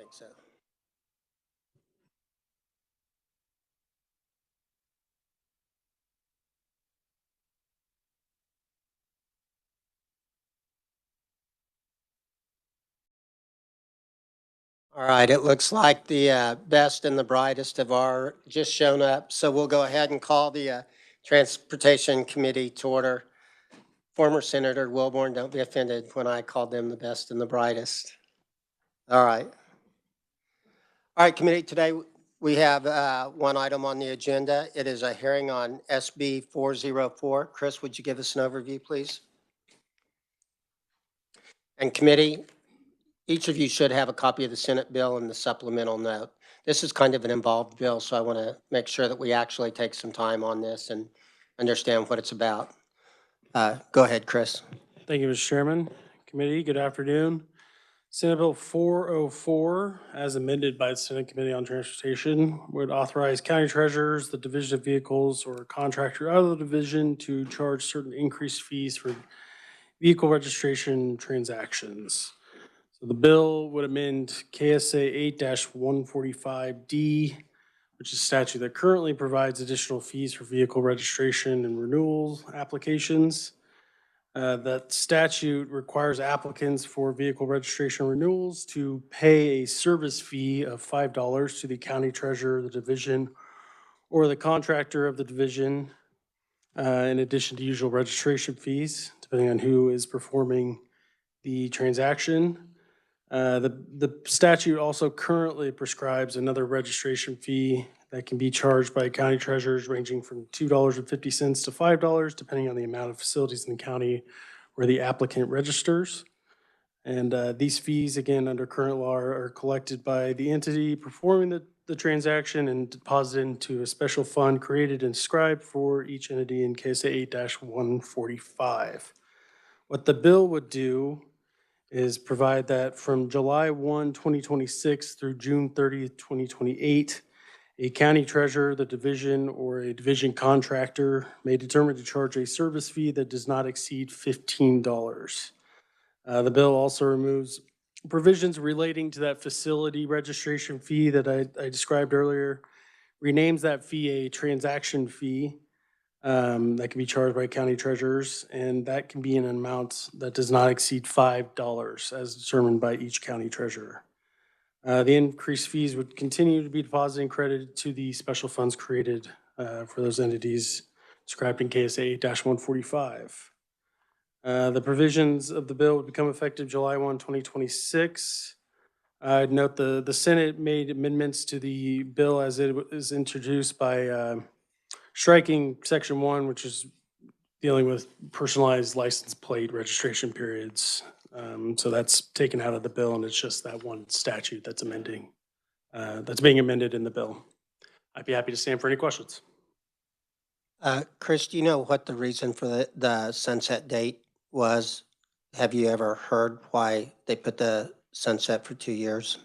think so. All right, it looks like the best and the brightest have just shown up. So we'll go ahead and call the Transportation Committee to order. Former Senator Wilborn, don't be offended when I called them the best and the brightest. All right. All right, committee, today we have one item on the agenda. It is a hearing on SB 404. Chris, would you give us an overview, please? And committee, each of you should have a copy of the Senate bill and the supplemental note. This is kind of an involved bill, so I want to make sure that we actually take some time on this and understand what it's about. Go ahead, Chris. Thank you, Mr. Chairman. Committee, good afternoon. Senate Bill 404, as amended by the Senate Committee on Transportation, would authorize county treasurers, the Division of Vehicles, or a contractor out of the division to charge certain increased fees for vehicle registration transactions. So the bill would amend KSA 8-145D, which is a statute that currently provides additional fees for vehicle registration and renewal applications. That statute requires applicants for vehicle registration renewals to pay a service fee of $5 to the county treasurer, the division, or the contractor of the division, in addition to usual registration fees, depending on who is performing the transaction. The statute also currently prescribes another registration fee that can be charged by county treasurers ranging from $2.50 to $5, depending on the amount of facilities in the county where the applicant registers. And these fees, again, under current law, are collected by the entity performing the transaction and deposited into a special fund created and described for each entity in KSA 8-145. What the bill would do is provide that from July 1, 2026 through June 30th, 2028, a county treasurer, the division, or a division contractor may determine to charge a service fee that does not exceed $15. The bill also removes provisions relating to that facility registration fee that I described earlier, renames that fee a transaction fee that can be charged by county treasurers, and that can be an amount that does not exceed $5 as determined by each county treasurer. The increased fees would continue to be deposited and credited to the special funds created for those entities described in KSA 8-145. The provisions of the bill would become effective July 1, 2026. I'd note the Senate made amendments to the bill as it was introduced by striking Section 1, which is dealing with personalized license plate registration periods. So that's taken out of the bill, and it's just that one statute that's being amended in the bill. I'd be happy to stand for any questions. Chris, do you know what the reason for the sunset date was? Have you ever heard why they put the sunset for 2 years?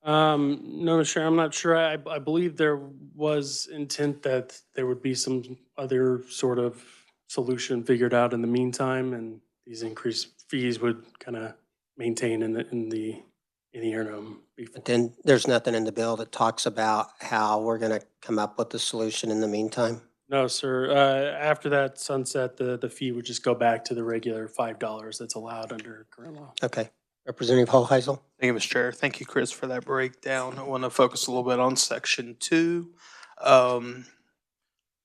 No, sure. I'm not sure. I believe there was intent that there would be some other sort of solution figured out in the meantime, and these increased fees would kind of maintain in the interim. But then there's nothing in the bill that talks about how we're going to come up with the solution in the meantime? No, sir. After that sunset, the fee would just go back to the regular $5 that's allowed under current law. Okay. Representative Hoheisel. Thank you, Mr. Chair. Thank you, Chris, for that breakdown. I want to focus a little bit on Section 2.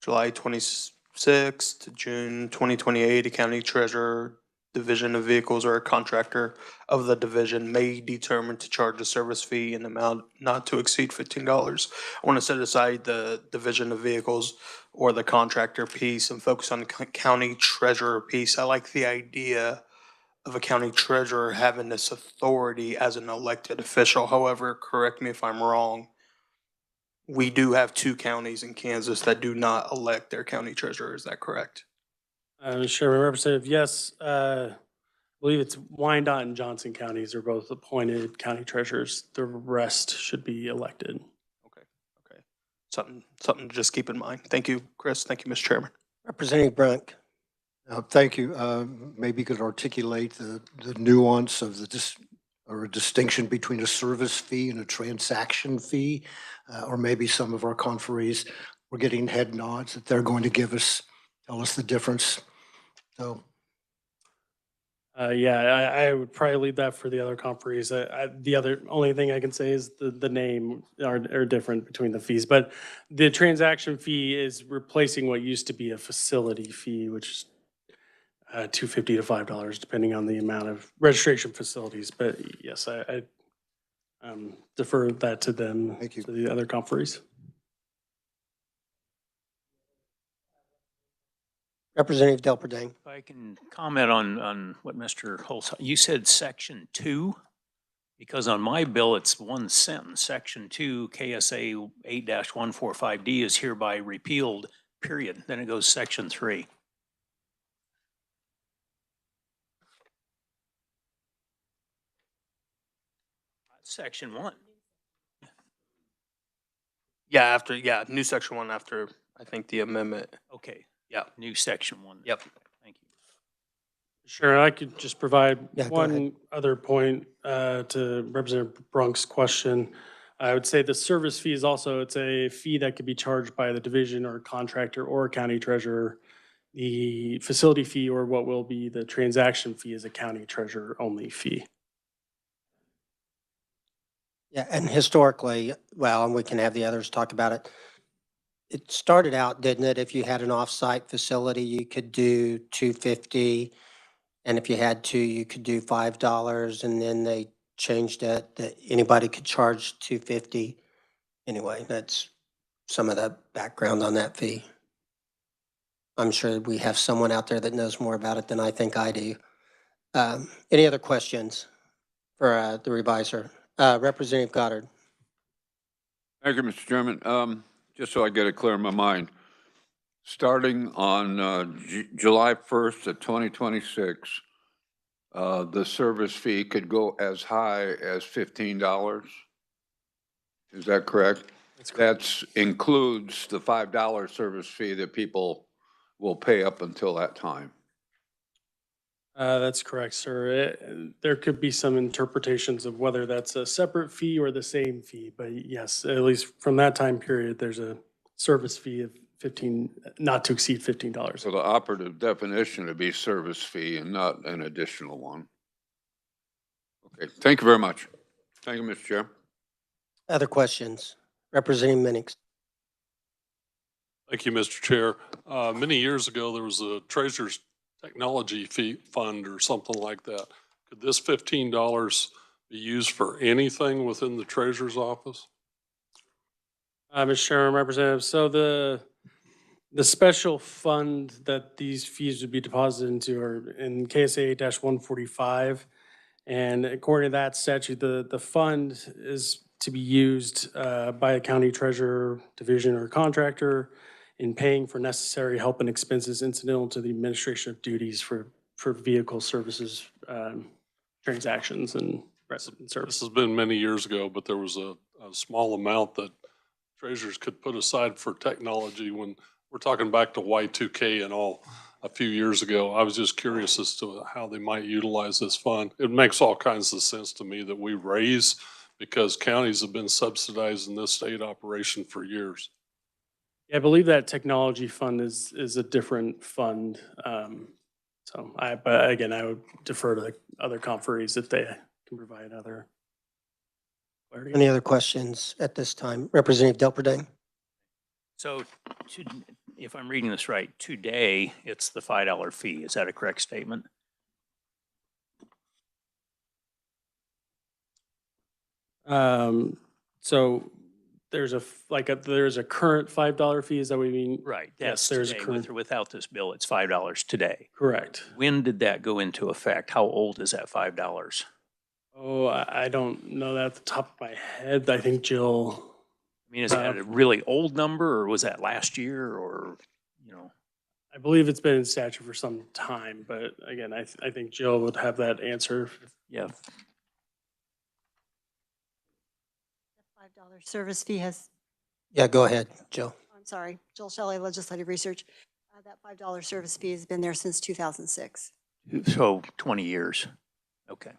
July 26th to June 2028, a county treasurer, division of vehicles, or a contractor of the division may determine to charge a service fee in amount not to exceed $15. I want to set aside the division of vehicles or the contractor piece and focus on the county treasurer piece. I like the idea of a county treasurer having this authority as an elected official. However, correct me if I'm wrong, we do have 2 counties in Kansas that do not elect their county treasurer. Is that correct? Sure, Representative, yes. I believe it's Wyandotte and Johnson counties are both appointed county treasurers. The rest should be elected. Okay. Something to just keep in mind. Thank you, Chris. Thank you, Mr. Chairman. Representative Brunk. Thank you. Maybe you could articulate the nuance of or a distinction between a service fee and a transaction fee. Or maybe some of our conferees, we're getting head nods that they're going to tell us the difference. So Yeah, I would probably leave that for the other conferees. The other, only thing I can say is the name are different between the fees. But the transaction fee is replacing what used to be a facility fee, which is $2.50 to $5, depending on the amount of registration facilities. But yes, I defer that to them, Thank you. to the other conferees. Representative Delperdang. If I can comment on what Mr. Holz, you said section 2? Because on my bill, it's one sentence. Section 2, KSA 8-145D is hereby repealed, period. Then it goes section 3. Section 1. Yeah, new section 1 after, I think, the amendment. Okay. Yeah. New section 1. Yep. Thank you. Sure, I could just provide Yeah, go ahead. one other point to Representative Brunk's question. I would say the service fee is also, it's a fee that could be charged by the division or contractor or county treasurer. The facility fee, or what will be the transaction fee, is a county treasurer only fee. Yeah, and historically, well, and we can have the others talk about it. It started out, didn't it? If you had an off-site facility, you could do $2.50. And if you had to, you could do $5. And then they changed it that anybody could charge $2.50. Anyway, that's some of the background on that fee. I'm sure we have someone out there that knows more about it than I think I do. Any other questions for the reviser? Representative Goddard. Thank you, Mr. Chairman. Just so I get it clear in my mind, starting on July 1st of 2026, the service fee could go as high as $15. Is that correct? That's correct. That includes the $5 service fee that people will pay up until that time. That's correct, sir. There could be some interpretations of whether that's a separate fee or the same fee, but yes, at least from that time period, there's a service fee of not to exceed $15. So the operative definition would be service fee and not an additional one. Okay, thank you very much. Thank you, Mr. Chair. Other questions? Representative Minix. Thank you, Mr. Chair. Many years ago, there was a treasurer's technology fee fund or something like that. Could this $15 be used for anything within the treasurer's office? Mr. Chairman, Representative, so the special fund that these fees would be deposited into are in KSA 8-145. And according to that statute, the fund is to be used by a county treasurer, division, or contractor in paying for necessary help and expenses incidental to the administration of duties for vehicle services, transactions, and resident services. This has been many years ago, but there was a small amount that treasurers could put aside for technology when we're talking back to Y2K and all a few years ago. I was just curious as to how they might utilize this fund. It makes all kinds of sense to me that we raise because counties have been subsidizing this state operation for years. Yeah, I believe that technology fund is a different fund. But again, I would defer to the other conferees if they can provide other clarity. Any other questions at this time? Representative Delperdang. So if I'm reading this right, today it's the $5 fee. Is that a correct statement? So there's a current $5 fee. Is that what you mean? Right. Yes, That's there's a today. current. With or without this bill, it's $5 today. Correct. When did that go into effect? How old is that $5? Oh, I don't know that at the top of my head. I think Jill. I mean, is that a really old number, or was that last year, or, you know? I believe it's been in statute for some time, but again, I think Jill would have that answer. Yeah. $5 service fee has, Yeah, go ahead, Jill. I'm sorry, Jill Shelley, Legislative Research. That $5 service fee has been there since 2006. So 20 years. Okay.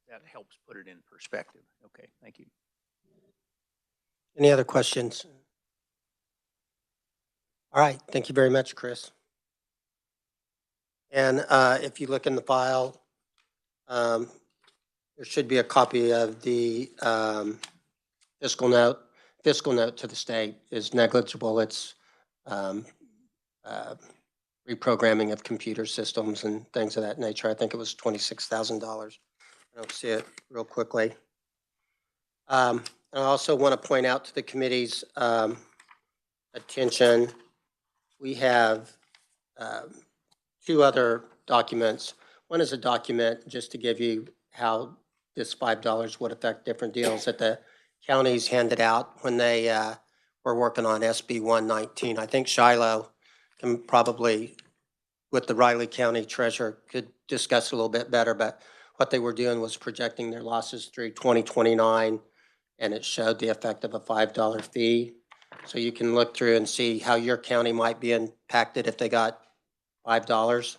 that helps put it in perspective. Okay, thank you. Any other questions? All right, thank you very much, Chris. And if you look in the file, there should be a copy of the fiscal note. Fiscal note to the state is negligible. It's reprogramming of computer systems and things of that nature. I think it was $26,000. I don't see it real quickly. I also want to point out to the committee's attention, we have two other documents. One is a document just to give you how this $5 would affect different deals that the counties handed out when they were working on SB 119. I think Shiloh can probably, with the Riley County Treasurer, could discuss a little bit better, but what they were doing was projecting their losses through 2029, and it showed the effect of a $5 fee. So you can look through and see how your county might be impacted if they got $5.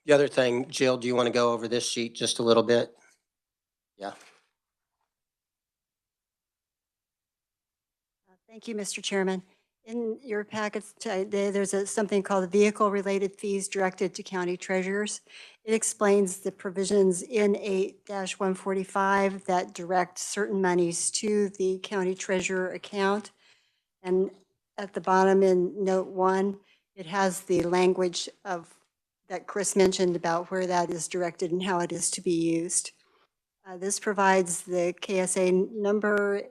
The other thing, Jill, do you want to go over this sheet just a little bit? Yeah. Thank you, Mr. Chairman. In your packets today, there's something called the vehicle-related fees directed to county treasurers. It explains the provisions in 8-145 that direct certain monies to the county treasurer account. And at the bottom in note 1, it has the language of that Chris mentioned about where that is directed and how it is to be used. This provides the KSA number,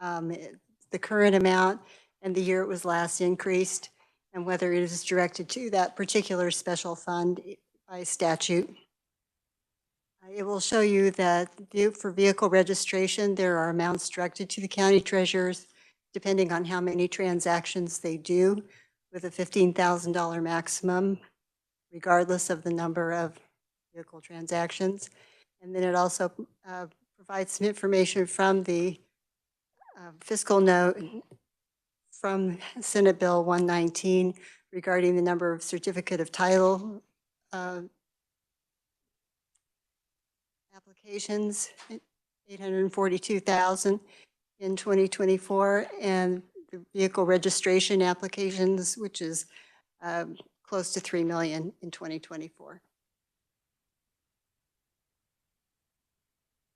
the current amount, and the year it was last increased, and whether it is directed to that particular special fund by statute. It will show you that for vehicle registration, there are amounts directed to the county treasurers, depending on how many transactions they do, with a $15,000 maximum, regardless of the number of vehicle transactions. And then it also provides some information from the fiscal note from Senate Bill 119 regarding the number of certificate of title applications, 842,000 in 2024, and the vehicle registration applications, which is close to 3 million in 2024.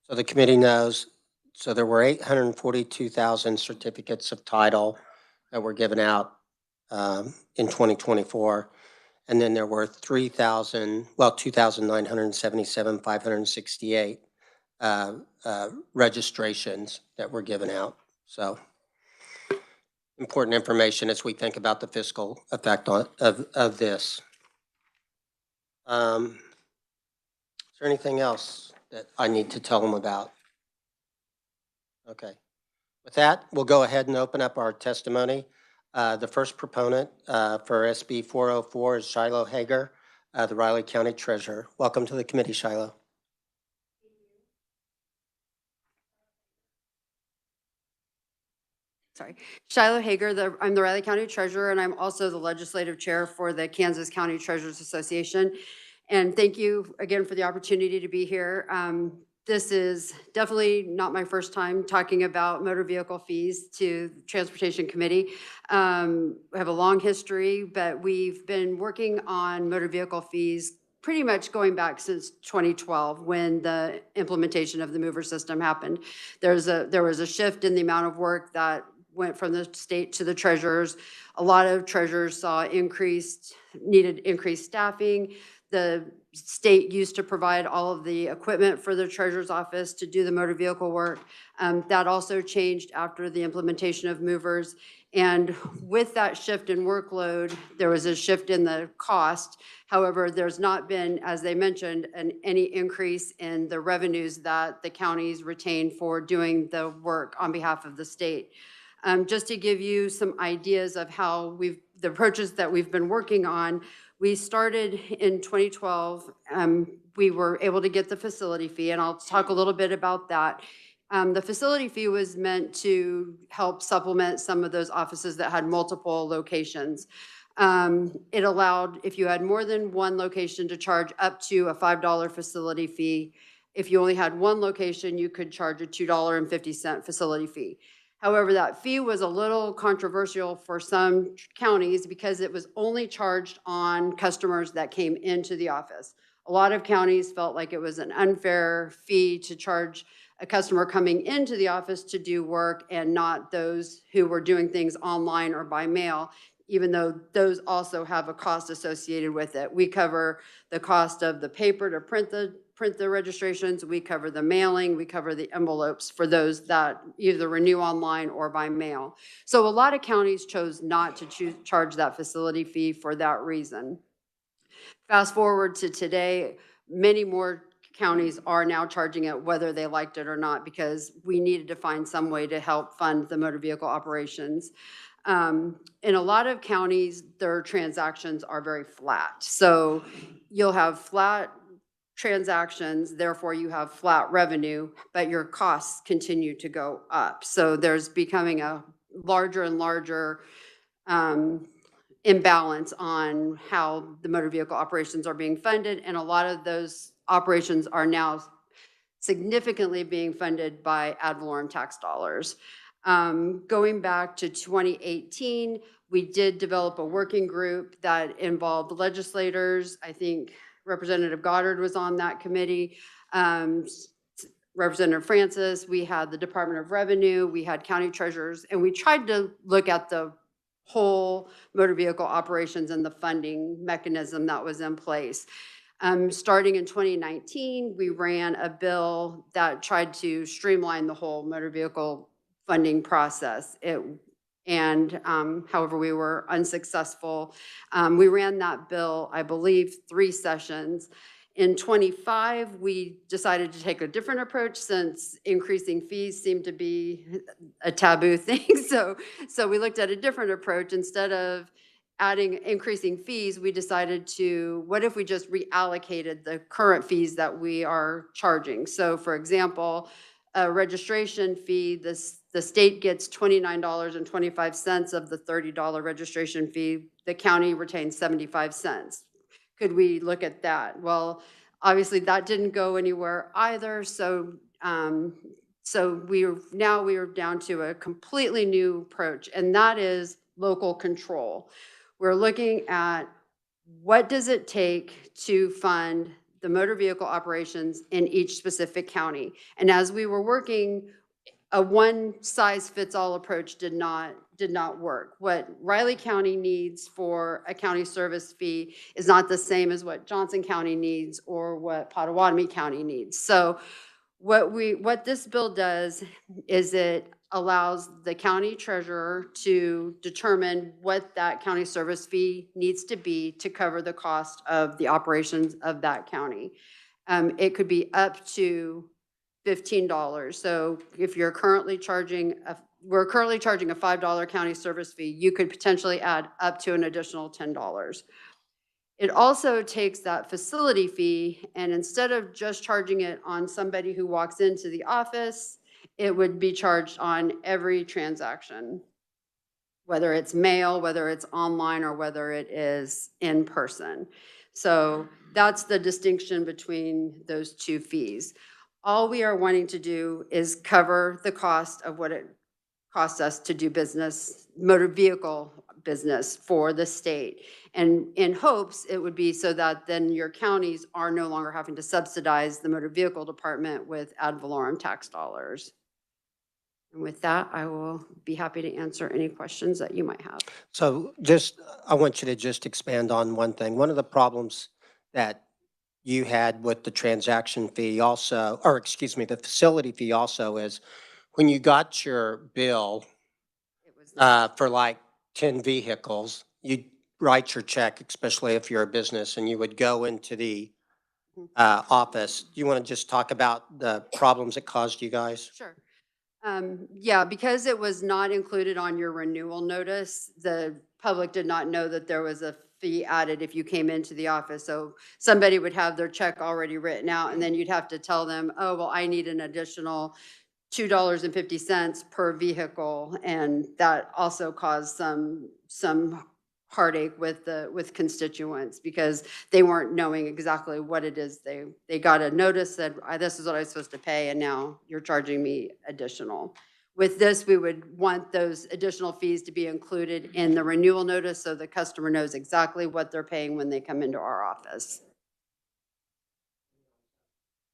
So the committee knows, so there were 842,000 certificates of title that were given out in 2024. And then there were 2,977,568 registrations that were given out. So important information as we think about the fiscal effect of this. Is there anything else that I need to tell them about? Okay. With that, we'll go ahead and open up our testimony. The first proponent for SB 404 is Shiloh Hager, the Riley County Treasurer. Welcome to the committee, Shiloh. Sorry, Shiloh Hager, I'm the Riley County Treasurer, and I'm also the Legislative Chair for the Kansas County Treasurers Association. And thank you again for the opportunity to be here. This is definitely not my first time talking about motor vehicle fees to the Transportation Committee. We have a long history, but we've been working on motor vehicle fees pretty much going back since 2012 when the implementation of the mover system happened. There was a shift in the amount of work that went from the state to the treasurers. A lot of treasurers needed increased staffing. The state used to provide all of the equipment for the treasurer's office to do the motor vehicle work. That also changed after the implementation of movers. And with that shift in workload, there was a shift in the cost. However, there's not been, as they mentioned, any increase in the revenues that the counties retain for doing the work on behalf of the state. Just to give you some ideas of how the approaches that we've been working on, we started in 2012. We were able to get the facility fee, and I'll talk a little bit about that. The facility fee was meant to help supplement some of those offices that had multiple locations. It allowed, if you had more than one location, to charge up to a $5 facility fee. If you only had one location, you could charge a $2.50 facility fee. However, that fee was a little controversial for some counties because it was only charged on customers that came into the office. A lot of counties felt like it was an unfair fee to charge a customer coming into the office to do work and not those who were doing things online or by mail, even though those also have a cost associated with it. We cover the cost of the paper to print the registrations, we cover the mailing, we cover the envelopes for those that either renew online or by mail. So a lot of counties chose not to charge that facility fee for that reason. Fast forward to today, many more counties are now charging it whether they liked it or not, because we needed to find some way to help fund the motor vehicle operations. In a lot of counties, their transactions are very flat. So you'll have flat transactions, therefore you have flat revenue, but your costs continue to go up. So there's becoming a larger and larger imbalance on how the motor vehicle operations are being funded, and a lot of those operations are now significantly being funded by ad valorem tax dollars. Going back to 2018, we did develop a working group that involved legislators. I think Representative Goddard was on that committee. Representative Francis, we had the Department of Revenue, we had county treasurers, and we tried to look at the whole motor vehicle operations and the funding mechanism that was in place. Starting in 2019, we ran a bill that tried to streamline the whole motor vehicle funding process. However, we were unsuccessful. We ran that bill, I believe, 3 sessions. In 25, we decided to take a different approach since increasing fees seemed to be a taboo thing. So we looked at a different approach. Instead of increasing fees, we decided to, what if we just reallocated the current fees that we are charging? So for example, a registration fee, the state gets $29.25 of the $30 registration fee. The county retains 75 cents. Could we look at that? Well, obviously that didn't go anywhere either. So we are down to a completely new approach, and that is local control. We're looking at what does it take to fund the motor vehicle operations in each specific county. And as we were working, a one-size-fits-all approach did not work. What Riley County needs for a county service fee is not the same as what Johnson County needs or what Potawatomi County needs. So what this bill does is it allows the county treasurer to determine what that county service fee needs to be to cover the cost of the operations of that county. It could be up to $15. So if you're currently charging we're currently charging a $5 county service fee, you could potentially add up to an additional $10. It also takes that facility fee, and instead of just charging it on somebody who walks into the office, it would be charged on every transaction, whether it's mail, whether it's online, or whether it is in person. So that's the distinction between those two fees. All we are wanting to do is cover the cost of what it costs us to do business, motor vehicle business for the state. And in hopes it would be so that then your counties are no longer having to subsidize the motor vehicle department with ad valorem tax dollars. And with that, I will be happy to answer any questions that you might have. So I want you to just expand on one thing. One of the problems that you had with the transaction fee also, or excuse me, the facility fee also is when you got your bill for like 10 vehicles, you'd write your check, especially if you're a business, and you would go into the office. Do you want to just talk about the problems it caused you guys? Sure. Yeah, because it was not included on your renewal notice, the public did not know that there was a fee added if you came into the office. So somebody would have their check already written out, and then you'd have to tell them, oh, well, I need an additional $2.50 per vehicle. And that also caused some heartache with constituents because they weren't knowing exactly what it is. They got a notice that this is what I'm supposed to pay, and now you're charging me additional. With this, we would want those additional fees to be included in the renewal notice so the customer knows exactly what they're paying when they come into our office.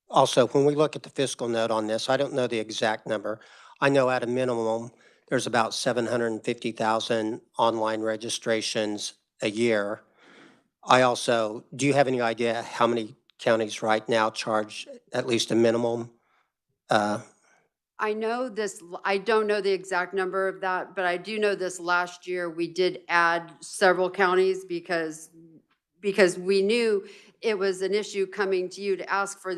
Also, when we look at the fiscal note on this, I don't know the exact number. I know at a minimum, there's about 750,000 online registrations a year. Do you have any idea how many counties right now charge at least a minimum? I know this, I don't know the exact number of that, but I do know this last year, we did add several counties because we knew it was an issue coming to you to ask for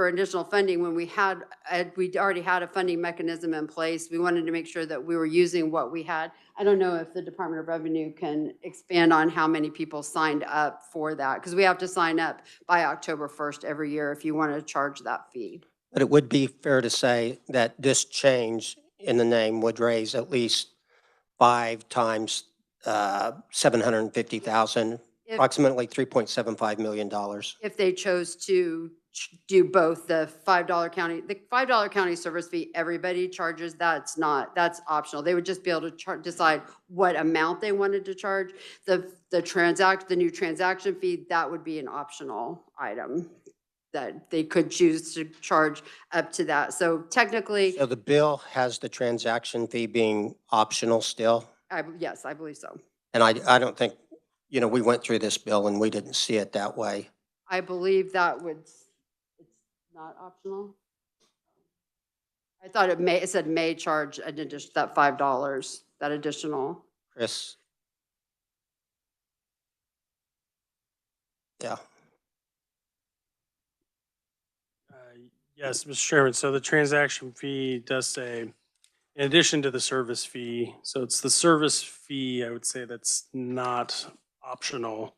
additional funding when we'd already had a funding mechanism in place. We wanted to make sure that we were using what we had. I don't know if the Department of Revenue can expand on how many people signed up for that, because we have to sign up by October 1st every year if you want to charge that fee. But it would be fair to say that this change in the name would raise at least 5 times 750,000, approximately $3.75 million. If they chose to do both the $5 county service fee, everybody charges, that's optional. They would just be able to decide what amount they wanted to charge. The new transaction fee, that would be an optional item that they could choose to charge up to that. So technically. So the bill has the transaction fee being optional still? Yes, I believe so. And I don't think, we went through this bill and we didn't see it that way. I believe it's not optional. I thought it said may charge an addition, that $5, that additional. Chris? Yeah. Yes, Mr. Chairman, so the transaction fee does say, in addition to the service fee, so it's the service fee, I would say that's not optional.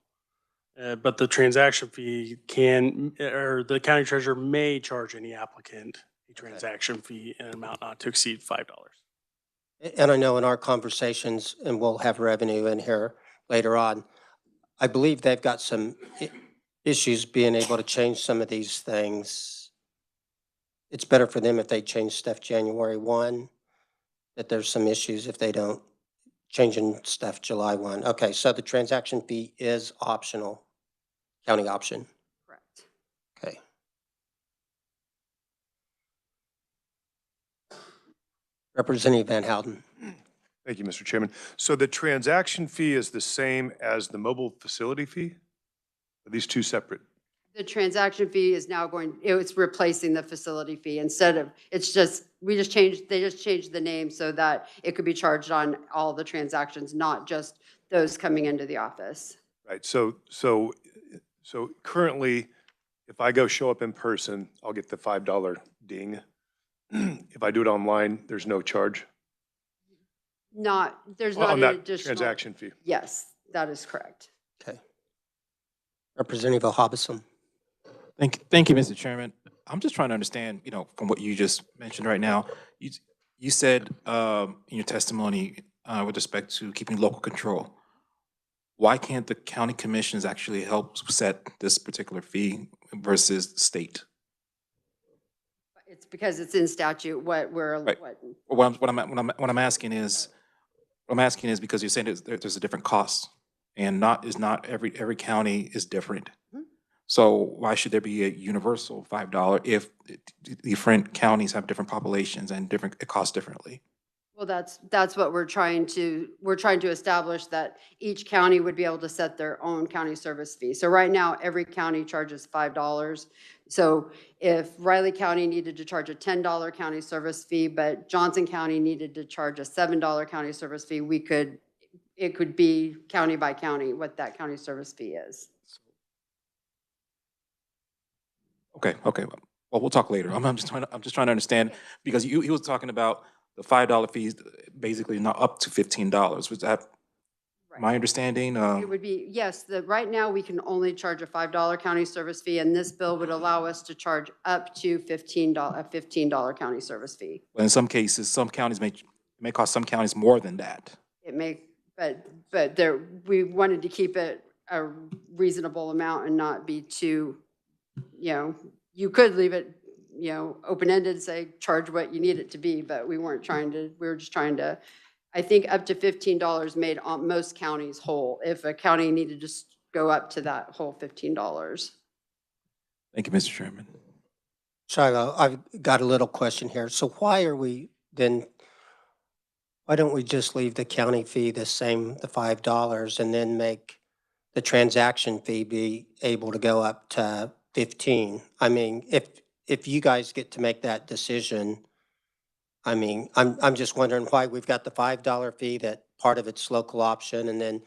But the transaction fee or the county treasurer may charge any applicant a transaction fee in an amount not to exceed $5. And I know in our conversations, and we'll have revenue in here later on, I believe they've got some issues being able to change some of these things. It's better for them if they change stuff January 1, that there's some issues if they don't changing stuff July 1. Okay, so the transaction fee is optional, county option. Correct. Okay. Representative Van Houten. Thank you, Mr. Chairman. So the transaction fee is the same as the mobile facility fee? Are these two separate? The transaction fee is now it's replacing the facility fee instead of, they just changed the name so that it could be charged on all the transactions, not just those coming into the office. Right, so currently, if I go show up in person, I'll get the $5 ding. If I do it online, there's no charge? There's not on an that additional. Transaction fee? Yes, that is correct. Okay. Representative Hobson. Thank you, Mr. Chairman. I'm just trying to understand, from what you just mentioned right now, you said in your testimony with respect to keeping local control. Why can't the county commissions actually help set this particular fee versus the state? It's because it's in statute what I'm asking is because you're saying there's a different cost, and not every county is different. So why should there be a universal $5 if different counties have different populations and it costs differently? Well, that's what we're trying to establish, that each county would be able to set their own county service fee. So right now, every county charges $5. So if Riley County needed to charge a $10 county service fee, but Johnson County needed to charge a $7 county service fee, it could be county by county what that county service fee is. Okay. Well, we'll talk later. I'm just trying to understand, because he was talking about the $5 fees basically not up to $15. Was that my understanding? It would be, yes, right now we can only charge a $5 county service fee, and this bill would allow us to charge up to a $15 county service fee. In some cases, some counties may cost some counties more than that. It may, but there, we wanted to keep it a reasonable amount and not be too, you could leave it, open-ended, say, charge what you need it to be, but we weren't trying to, we were just trying to, I think up to $15 made most counties whole, if a county needed to just go up to that whole $15. Thank you, Mr. Chairman. Shiloh, I've got a little question here. So why don't we just leave the county fee the same, the $5, and then make the transaction fee be able to go up to 15? I mean, if you guys get to make that decision, I mean, I'm just wondering why we've got the $5 fee that part of it's local option, and then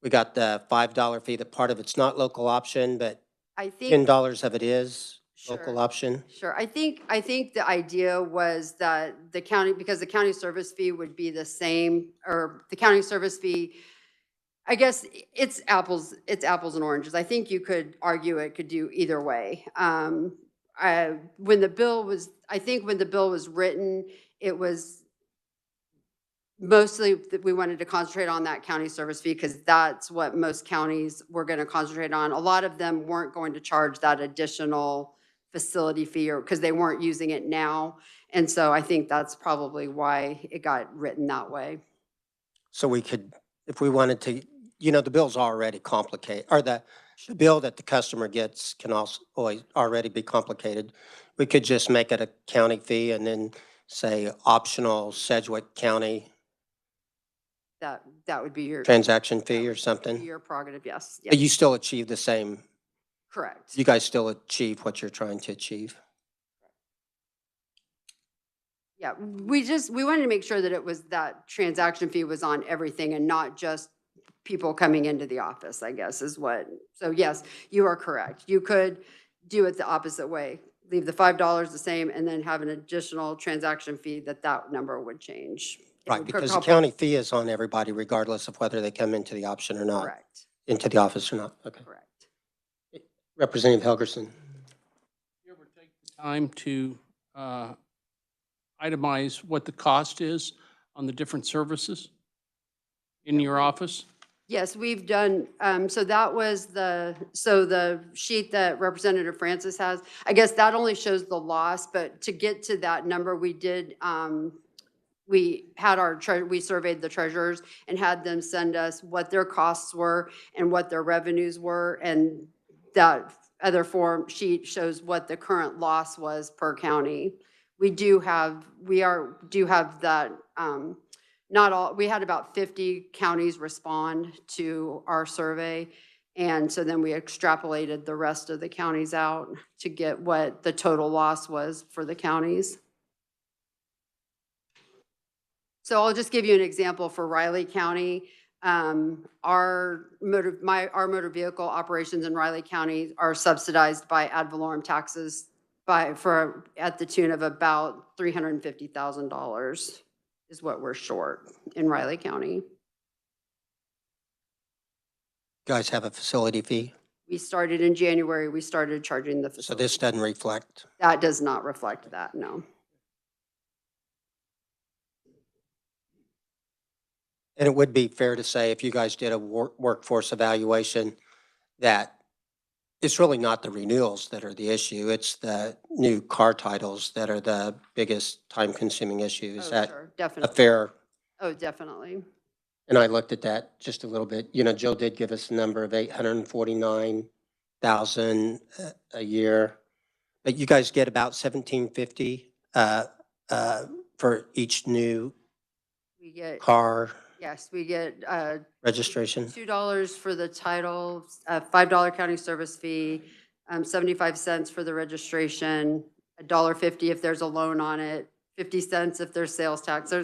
we got the $5 fee that part of it's not local option, but I think. $10 of it is Sure. local option. Sure. I think the idea was that the county, because the county service fee would be the same, or the county service fee, I guess it's apples and oranges. I think you could argue it could do either way. When the bill was written, it was mostly that we wanted to concentrate on that county service fee because that's what most counties were going to concentrate on. A lot of them weren't going to charge that additional facility fee, or because they weren't using it now. And so I think that's probably why it got written that way. So we could, if we wanted to, the bill's already complicated, or the bill that the customer gets can also always already be complicated. We could just make it a county fee and then say optional Sedgwick County That would be your transaction fee or something. your prerogative. Yes. But you still achieve the same, Correct. you guys still achieve what you're trying to achieve. Yeah, we wanted to make sure that that transaction fee was on everything and not just people coming into the office, I guess is what. So yes, you are correct. You could do it the opposite way. Leave the $5 the same and then have an additional transaction fee that number would change. Right, because the county fee is on everybody regardless of whether they come into the option or not. Correct. Into the office or not. Okay. Correct. Representative Helgerson. You ever take the time to itemize what the cost is on the different services in your office? Yes, we've done, so that was the sheet that Representative Francis has, I guess that only shows the loss, but to get to that number, we did, we surveyed the treasurers and had them send us what their costs were and what their revenues were, and that other form sheet shows what the current loss was per county. We do have that, not all, we had about 50 counties respond to our survey. And so then we extrapolated the rest of the counties out to get what the total loss was for the counties. So I'll just give you an example for Riley County. Our motor vehicle operations in Riley County are subsidized by ad valorem taxes at the tune of about $350,000 is what we're short in Riley County. You guys have a facility fee? We started in January, we started charging the So facility. this doesn't reflect? That does not reflect that, no. And it would be fair to say if you guys did a workforce evaluation that it's really not the renewals that are the issue, it's the new car titles that are the biggest time-consuming issue. Is that Sure, a definitely. fair? Oh, definitely. And I looked at that just a little bit. Joe did give us a number of 849,000 a year, but you guys get about 1,750 for each new We get, car yes, we get registration. $2 for the title, $5 county service fee, 75 cents for the registration, $1.50 if there's a loan on it, 50 cents if there's sales tax.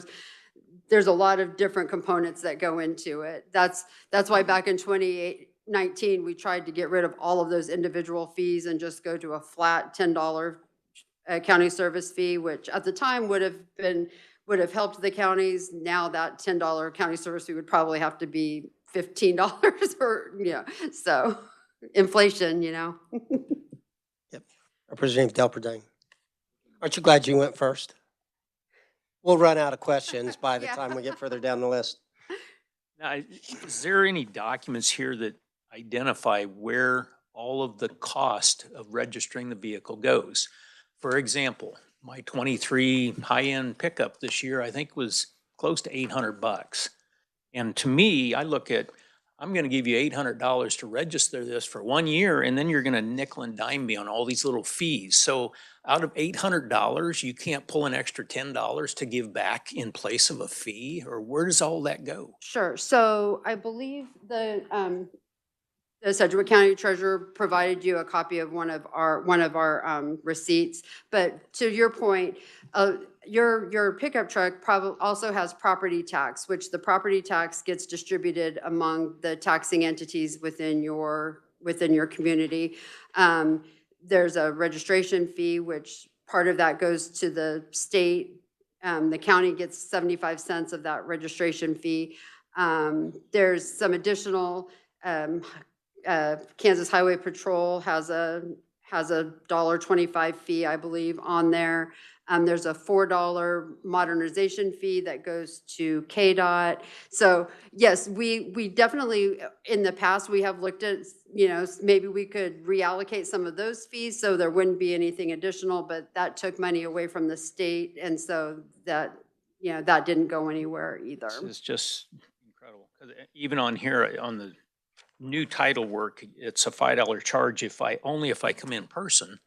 There's a lot of different components that go into it. That's why back in 2019, we tried to get rid of all of those individual fees and just go to a flat $10 county service fee, which at the time would have helped the counties. Now that $10 county service fee would probably have to be $15 or, so inflation, Yep. Representative Delperdine. Aren't you glad you went first? We'll run out of questions by the Yeah. time we get further down the list. Now, is there any documents here that identify where all of the cost of registering the vehicle goes? For example, my 23 high-end pickup this year, I think was close to $800. And to me, I look at, I'm gonna give you $800 to register this for 1 year, and then you're gonna nickel and dime me on all these little fees. So out of $800, you can't pull an extra $10 to give back in place of a fee, or where does all that go? Sure. So I believe the Sedgwick County Treasurer provided you a copy of one of our receipts. But to your point, your pickup truck probably also has property tax, which the property tax gets distributed among the taxing entities within your community. There's a registration fee, which part of that goes to the state. The county gets 75 cents of that registration fee. There's some additional, Kansas Highway Patrol has a $1.25 fee, I believe, on there. There's a $4 modernization fee that goes to KDOT. So yes, we definitely, in the past, we have looked at, maybe we could reallocate some of those fees so there wouldn't be anything additional, but that took money away from the state. And so that, that didn't go anywhere either. It's just incredible. 'Cause even on here, on the new title work, it's a $5 charge if I come in person.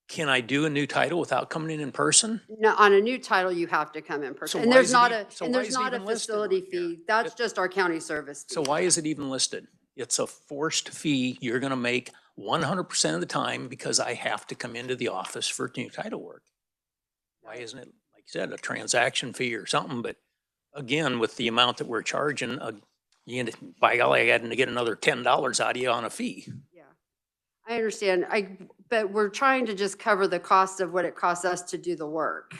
Can I do a new title without coming in person? No, on a new title, you have to come in person. So And why there's is it not e- a, so and why there's is it not a even listed facility on here? fee. That's just our county service fee. So why is it even listed? It's a forced fee you're gonna make 100% of the time because I have to come into the office for new title work. Why isn't it, like you said, a transaction fee or something? But again, with the amount that we're charging, by golly, I had to get another $10 out of you on a fee. Yeah, I understand. But we're trying to just cover the cost of what it costs us to do the work.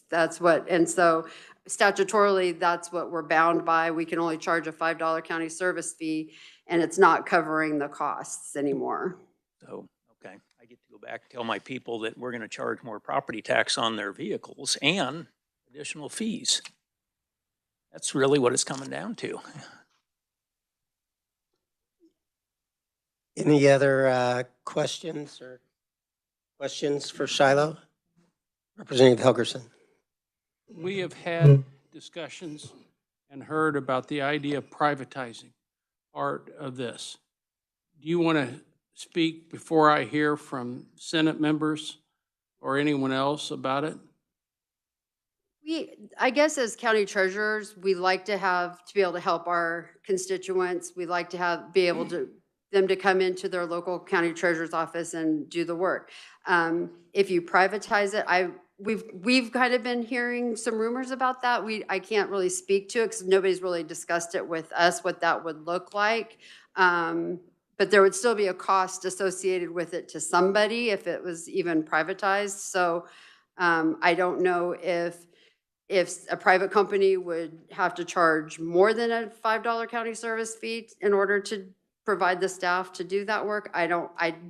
That's what, and so statutorily, that's what we're bound by. We can only charge a $5 county service fee, and it's not covering the costs anymore. So, okay, I get to go back and tell my people that we're gonna charge more property tax on their vehicles and additional fees. That's really what it's coming down to. Any other questions for Shiloh? Representative Helgerson. We have had discussions and heard about the idea of privatizing part of this. Do you want to speak before I hear from Senate members or anyone else about it? I guess as county treasurers, we like to be able to help our constituents. We like to be able to them to come into their local county treasurer's office and do the work. If you privatize it, we've kind of been hearing some rumors about that. I can't really speak to it because nobody's really discussed it with us, what that would look like. But there would still be a cost associated with it to somebody if it was even privatized. So I don't know if a private company would have to charge more than a $5 county service fee in order to provide the staff to do that work.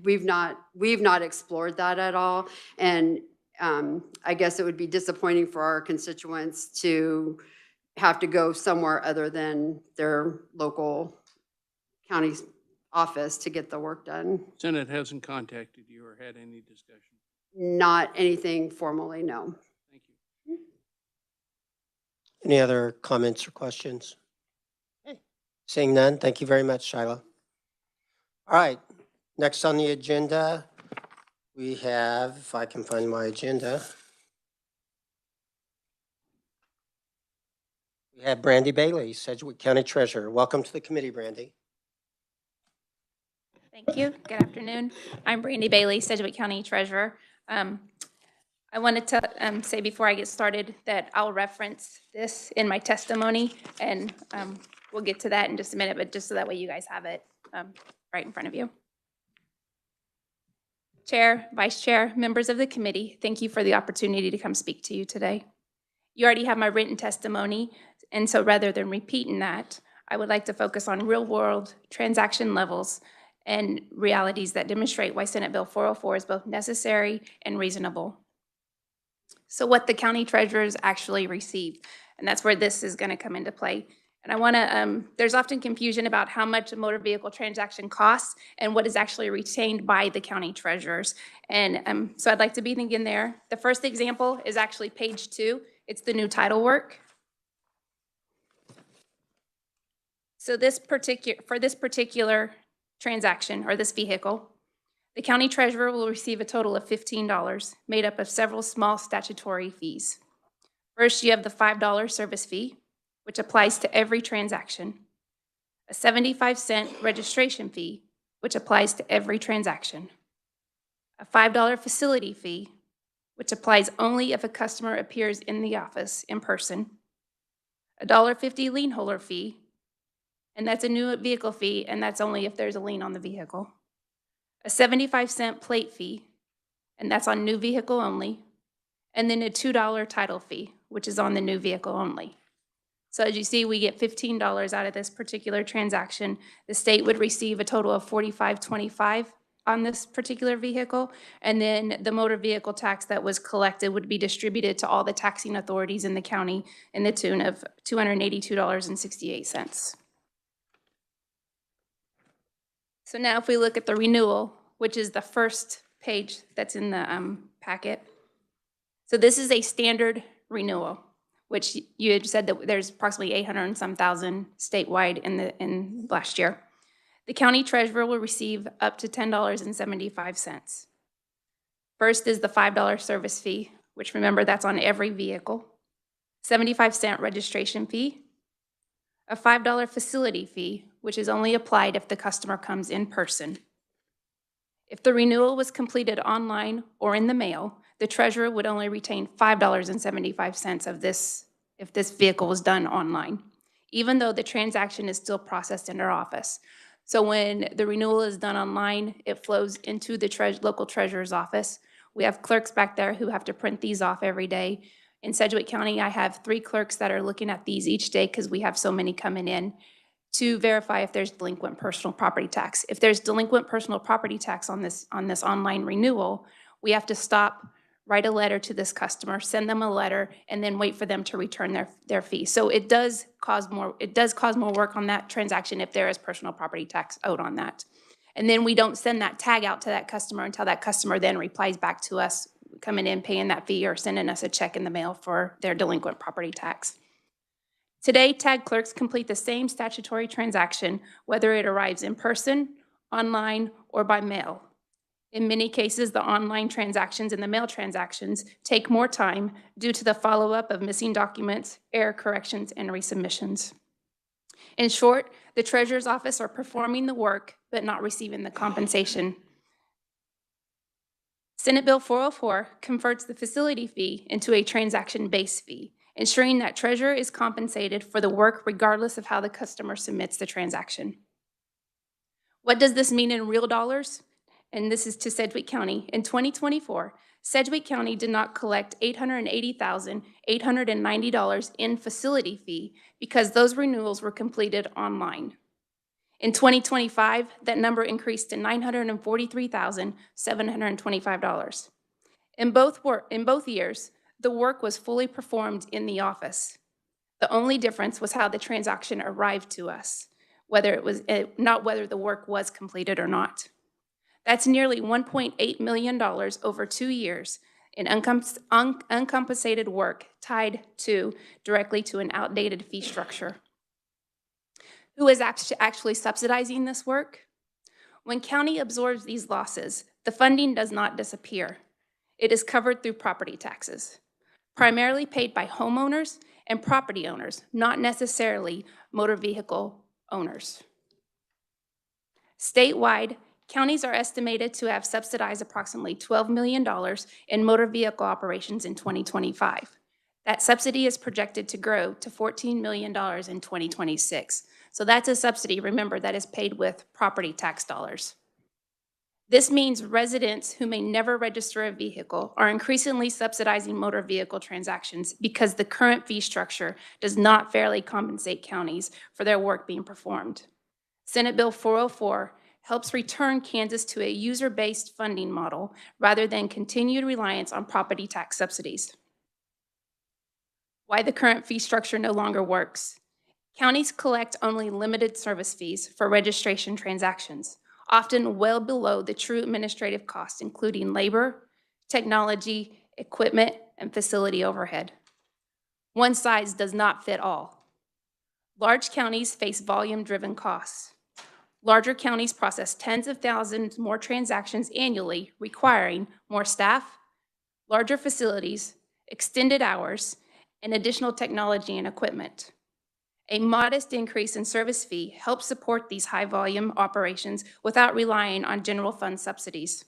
We've not explored that at all. And I guess it would be disappointing for our constituents to have to go somewhere other than their local county office to get the work done. Senate hasn't contacted you or had any discussion? Not anything formally, no. Thank you. Any other comments or questions? Seeing none, thank you very much, Shiloh. All right, next on the agenda, we have, if I can find my agenda, we have Brandy Bailey, Sedgwick County Treasurer. Welcome to the committee, Brandy. Thank you. Good afternoon. I'm Brandy Bailey, Sedgwick County Treasurer. I wanted to say before I get started that I'll reference this in my testimony, and we'll get to that in just a minute, but just so that way you guys have it right in front of you. Chair, Vice Chair, members of the committee, thank you for the opportunity to come speak to you today. You already have my written testimony, and so rather than repeating that, I would like to focus on real-world transaction levels and realities that demonstrate why Senate Bill 404 is both necessary and reasonable. So what the county treasurers actually receive, and that's where this is going to come into play. And I want to, there's often confusion about how much a motor vehicle transaction costs and what is actually retained by the county treasurers. And so I'd like to begin there. The first example is actually page 2. It's the new title work. So for this particular transaction or this vehicle, the county treasurer will receive a total of $15 made up of several small statutory fees. First, you have the $5 service fee, which applies to every transaction, a 75-cent registration fee, which applies to every transaction, a $5 facility fee, which applies only if a customer appears in the office in person, a $1.50 lien holder fee, and that's a new vehicle fee, and that's only if there's a lien on the vehicle, a 75-cent plate fee, and that's on new vehicle only, and then a $2 title fee, which is on the new vehicle only. So as you see, we get $15 out of this particular transaction. The state would receive a total of $45.25 on this particular vehicle, and then the motor vehicle tax that was collected would be distributed to all the taxing authorities in the county in the tune of $282.68. So now if we look at the renewal, which is the first page that's in the packet. So this is a standard renewal, which you had said that there's approximately 800 and some thousand statewide in last year. The county treasurer will receive up to $10.75. First is the $5 service fee, which remember that's on every vehicle, 75-cent registration fee, a $5 facility fee, which is only applied if the customer comes in person. If the renewal was completed online or in the mail, the treasurer would only retain $5.75 of this if this vehicle was done online, even though the transaction is still processed in our office. So when the renewal is done online, it flows into the local treasurer's office. We have clerks back there who have to print these off every day. In Sedgwick County, I have 3 clerks that are looking at these each day because we have so many coming in to verify if there's delinquent personal property tax. If there's delinquent personal property tax on this online renewal, we have to stop, write a letter to this customer, send them a letter, and then wait for them to return their fee. So it does cause more work on that transaction if there is personal property tax owed on that. And then we don't send that tag out to that customer until that customer then replies back to us, coming in, paying that fee, or sending us a check in the mail for their delinquent property tax. Today, tag clerks complete the same statutory transaction, whether it arrives in person, online, or by mail. In many cases, the online transactions and the mail transactions take more time due to the follow-up of missing documents, error corrections, and resubmissions. In short, the treasurer's office are performing the work but not receiving the compensation. Senate Bill 404 converts the facility fee into a transaction-based fee, ensuring that treasurer is compensated for the work regardless of how the customer submits the transaction. What does this mean in real dollars? And this is to Sedgwick County. In 2024, Sedgwick County did not collect $880,890 in facility fee because those renewals were completed online. In 2025, that number increased to $943,725. In both years, the work was fully performed in the office. The only difference was how the transaction arrived to us, not whether the work was completed or not. That's nearly $1.8 million over 2 years in uncompensated work tied directly to an outdated fee structure. Who is actually subsidizing this work? When county absorbs these losses, the funding does not disappear. It is covered through property taxes, primarily paid by homeowners and property owners, not necessarily motor vehicle owners. Statewide, counties are estimated to have subsidized approximately $12 million in motor vehicle operations in 2025. That subsidy is projected to grow to $14 million in 2026. So that's a subsidy, remember, that is paid with property tax dollars. This means residents who may never register a vehicle are increasingly subsidizing motor vehicle transactions because the current fee structure does not fairly compensate counties for their work being performed. Senate Bill 404 helps return Kansas to a user-based funding model rather than continued reliance on property tax subsidies. Why the current fee structure no longer works. Counties collect only limited service fees for registration transactions, often well below the true administrative costs, including labor, technology, equipment, and facility overhead. One size does not fit all. Large counties face volume-driven costs. Larger counties process tens of thousands more transactions annually, requiring more staff, larger facilities, extended hours, and additional technology and equipment. A modest increase in service fee helps support these high-volume operations without relying on general fund subsidies.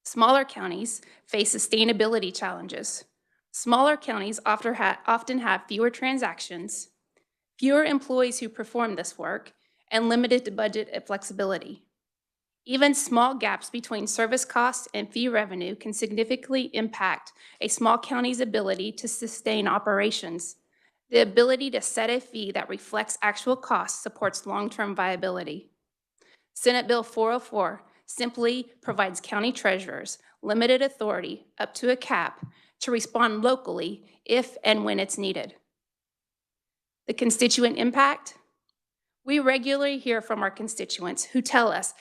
Smaller counties face sustainability challenges. Smaller counties often have fewer transactions, fewer employees who perform this work, and limited budget flexibility. Even small gaps between service costs and fee revenue can significantly impact a small county's ability to sustain operations. The ability to set a fee that reflects actual costs supports long-term viability. Senate Bill 404 simply provides county treasurers limited authority up to a cap to respond locally if and when it's needed. The constituent impact? We regularly hear from our constituents who tell us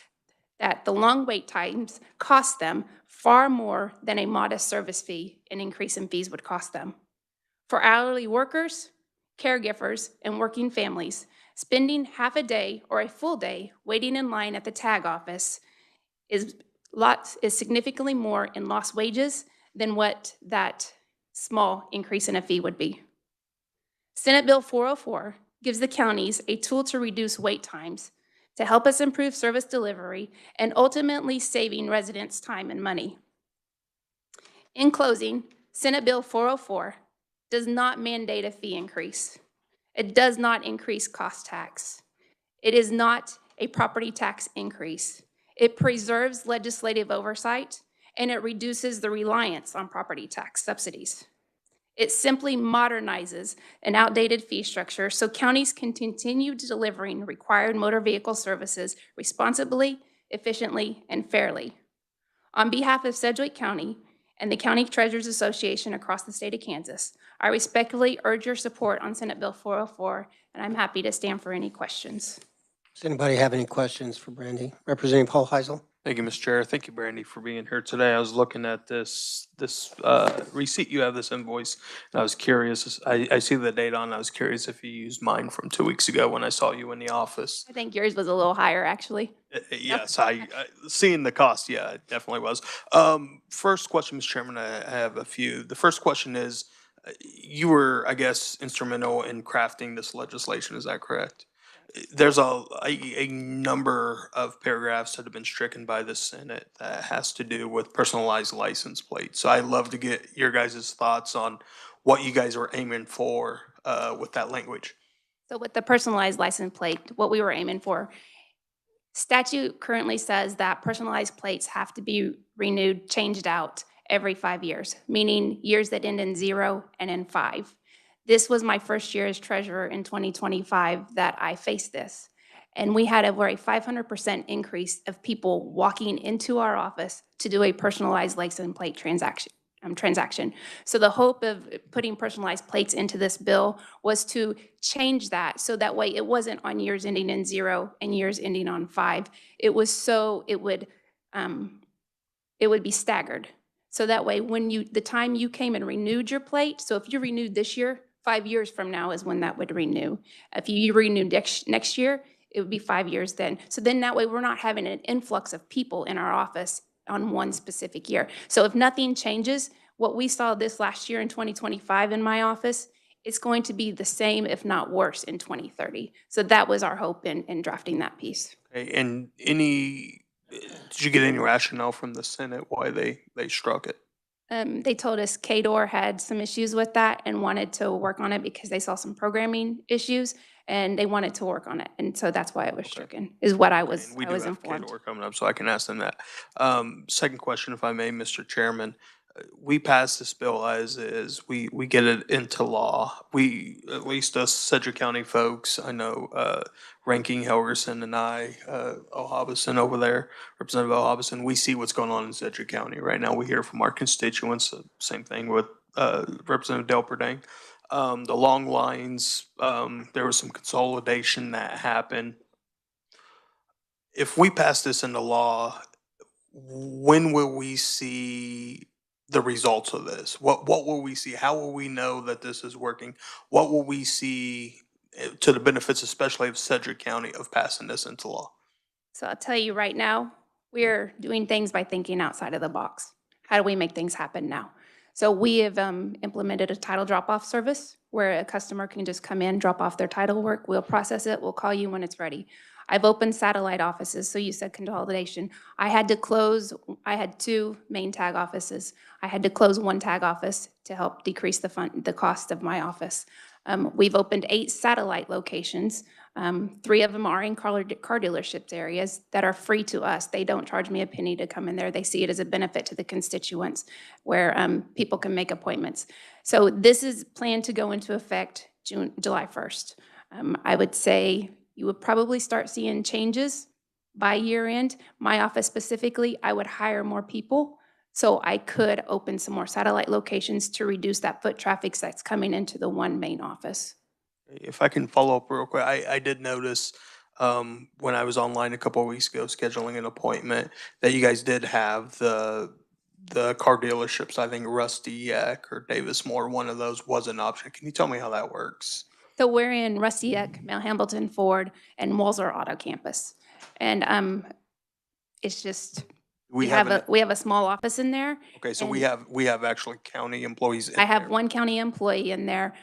that the long wait times cost them far more than a modest service fee and increase in fees would cost them. For hourly workers, caregivers, and working families, spending half a day or a full day waiting in line at the tag office is significantly more in lost wages than what that small increase in a fee would be. Senate Bill 404 gives the counties a tool to reduce wait times, to help us improve service delivery, and ultimately saving residents time and money. In closing, Senate Bill 404 does not mandate a fee increase. It does not increase cost tax. It is not a property tax increase. It preserves legislative oversight, and it reduces the reliance on property tax subsidies. It simply modernizes an outdated fee structure so counties can continue delivering required motor vehicle services responsibly, efficiently, and fairly. On behalf of Sedgwick County and the County Treasurers Association across the state of Kansas, I respectfully urge your support on Senate Bill 404, and I'm happy to stand for any questions. Does anybody have any questions for Brandy? Representative Paul Heisel? Thank you, Mr. Chair. Thank you, Brandy, for being here today. I was looking at this receipt. You have this invoice, and I was curious. I see the date on. I was curious if you used mine from 2 weeks ago when I saw you in the office. I think yours was a little higher, actually. Yes, I seeing the cost. Yeah, it definitely was. First question, Mr. Chairman. I have a few. The first question is, you were, I guess, instrumental in crafting this legislation. Is that correct? There's a number of paragraphs that have been stricken by the Senate that has to do with personalized license plates. So I'd love to get your guys' thoughts on what you guys are aiming for with that language. So with the personalized license plate, what we were aiming for, statute currently says that personalized plates have to be renewed, changed out every 5 years, meaning years that end in 0 and in 5. This was my first year as treasurer in 2025 that I faced this. And we had over a 500% increase of people walking into our office to do a personalized license plate transaction. So the hope of putting personalized plates into this bill was to change that so that way it wasn't on years ending in 0 and years ending on 5. It was so it would be staggered. So that way when the time you came and renewed your plate, so if you renewed this year, 5 years from now is when that would renew. If you renew next year, it would be 5 years then. So then that way we're not having an influx of people in our office on one specific year. So if nothing changes, what we saw this last year in 2025 in my office, it's going to be the same, if not worse, in 2030. So that was our hope in drafting that piece. Okay, and did you get any rationale from the Senate why they struck it? They told us KDOR had some issues with that and wanted to work on it because they saw some programming issues and they wanted to work on it. And so that's why it was stricken, is what I was informed. KDOR coming up, so I can ask them that. Second question, if I may, Mr. Chairman. We pass this bill as is. We get it into law. We, at least us Sedgwick County folks, I know Ranking Helgerson and I, O'Hobson over there, Representative O'Hobson, we see what's going on in Sedgwick County right now. We hear from our constituents, same thing with Representative Delperdang. the long lines, there was some consolidation that happened. If we pass this into law, when will we see the results of this? What will we see? How will we know that this is working? What will we see to the benefits, especially of Sedgwick County, of passing this into law? So I'll tell you right now, we're doing things by thinking outside of the box. How do we make things happen now? So we have implemented a title drop-off service where a customer can just come in, drop off their title work, we'll process it, we'll call you when it's ready. I've opened satellite offices, so you said consolidation. I had 2 main tag offices. I had to close 1 tag office to help decrease the cost of my office. We've opened 8 satellite locations. 3 of them are in car dealerships areas that are free to us. They don't charge me a penny to come in there. They see it as a benefit to the constituents where people can make appointments. So this is planned to go into effect July 1st. I would say you would probably start seeing changes by year end. My office specifically, I would hire more people so I could open some more satellite locations to reduce that foot traffic that's coming into the 1 main office. If I can follow up real quick, I did notice when I was online a couple of weeks ago scheduling an appointment that you guys did have the car dealerships. I think Rusty or Davis Moore, one of those was an option. Can you tell me how that works? So we're in Rusty Eck, Mount Hamilton Ford, and Walser Auto Campus. And it's just, we have a small office in there. Okay, so and we have actually county employees in I have there. 1 county employee in there.